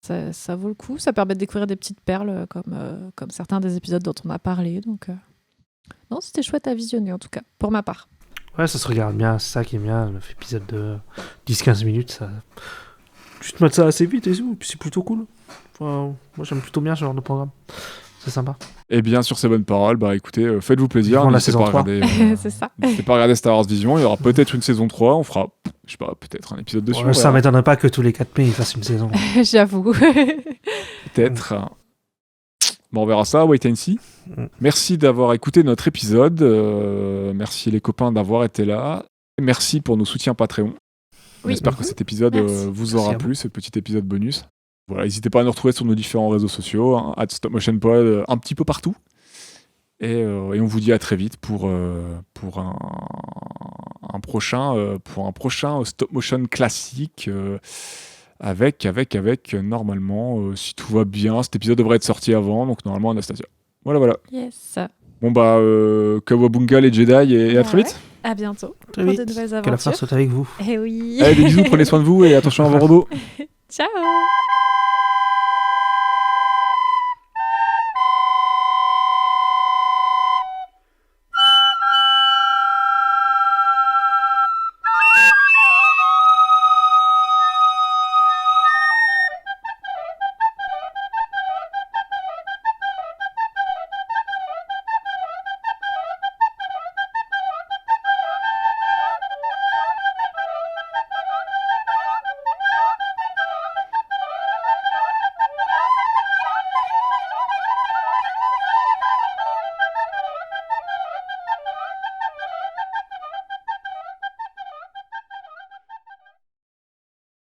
ça vaut le coup. Ça permet de découvrir des petites perles comme certains des épisodes dont on a parlé. Donc, non, c'était chouette à visionner en tout cas, pour ma part. Ouais, ça se regarde bien, c'est ça qui est bien, l'épisode de 10-15 minutes, ça... tu te mates ça assez vite et tout, et puis c'est plutôt cool. Enfin, moi j'aime plutôt bien ce genre de programme, c'est sympa. Et bien sur ces bonnes paroles, écoutez, faites-vous plaisir. Vivons la saison 3. C'est ça. N'hésitez pas à regarder Star Wars Vision, il y aura peut-être une saison 3, on fera, je sais pas, peut-être un épisode dessus. Ouais, ça m'étonnerait pas que tous les 4 mai ils fassent une saison. J'avoue. Peut-être. Bon, on verra ça, wait and see. Merci d'avoir écouté notre épisode. Merci les copains d'avoir été là. Merci pour nos soutiens Patreon. Oui. J'espère que cet épisode vous aura plu, ce petit épisode bonus. Voilà, n'hésitez pas à nous retrouver sur nos différents réseaux sociaux, @StopMotionPod, un petit peu partout. Et on vous dit à très vite pour un prochain stop motion classique. Avec normalement, si tout va bien, cet épisode devrait être sorti avant, donc normalement Anastasia. Voilà. Yes. Bon Kawabunga les Jedi et à très vite. À bientôt. Très pour vite. de nouvelles aventures. Que la force soit avec vous. Eh oui. Allez, des bisous, prenez soin de vous et attention à vos robots. Ciao.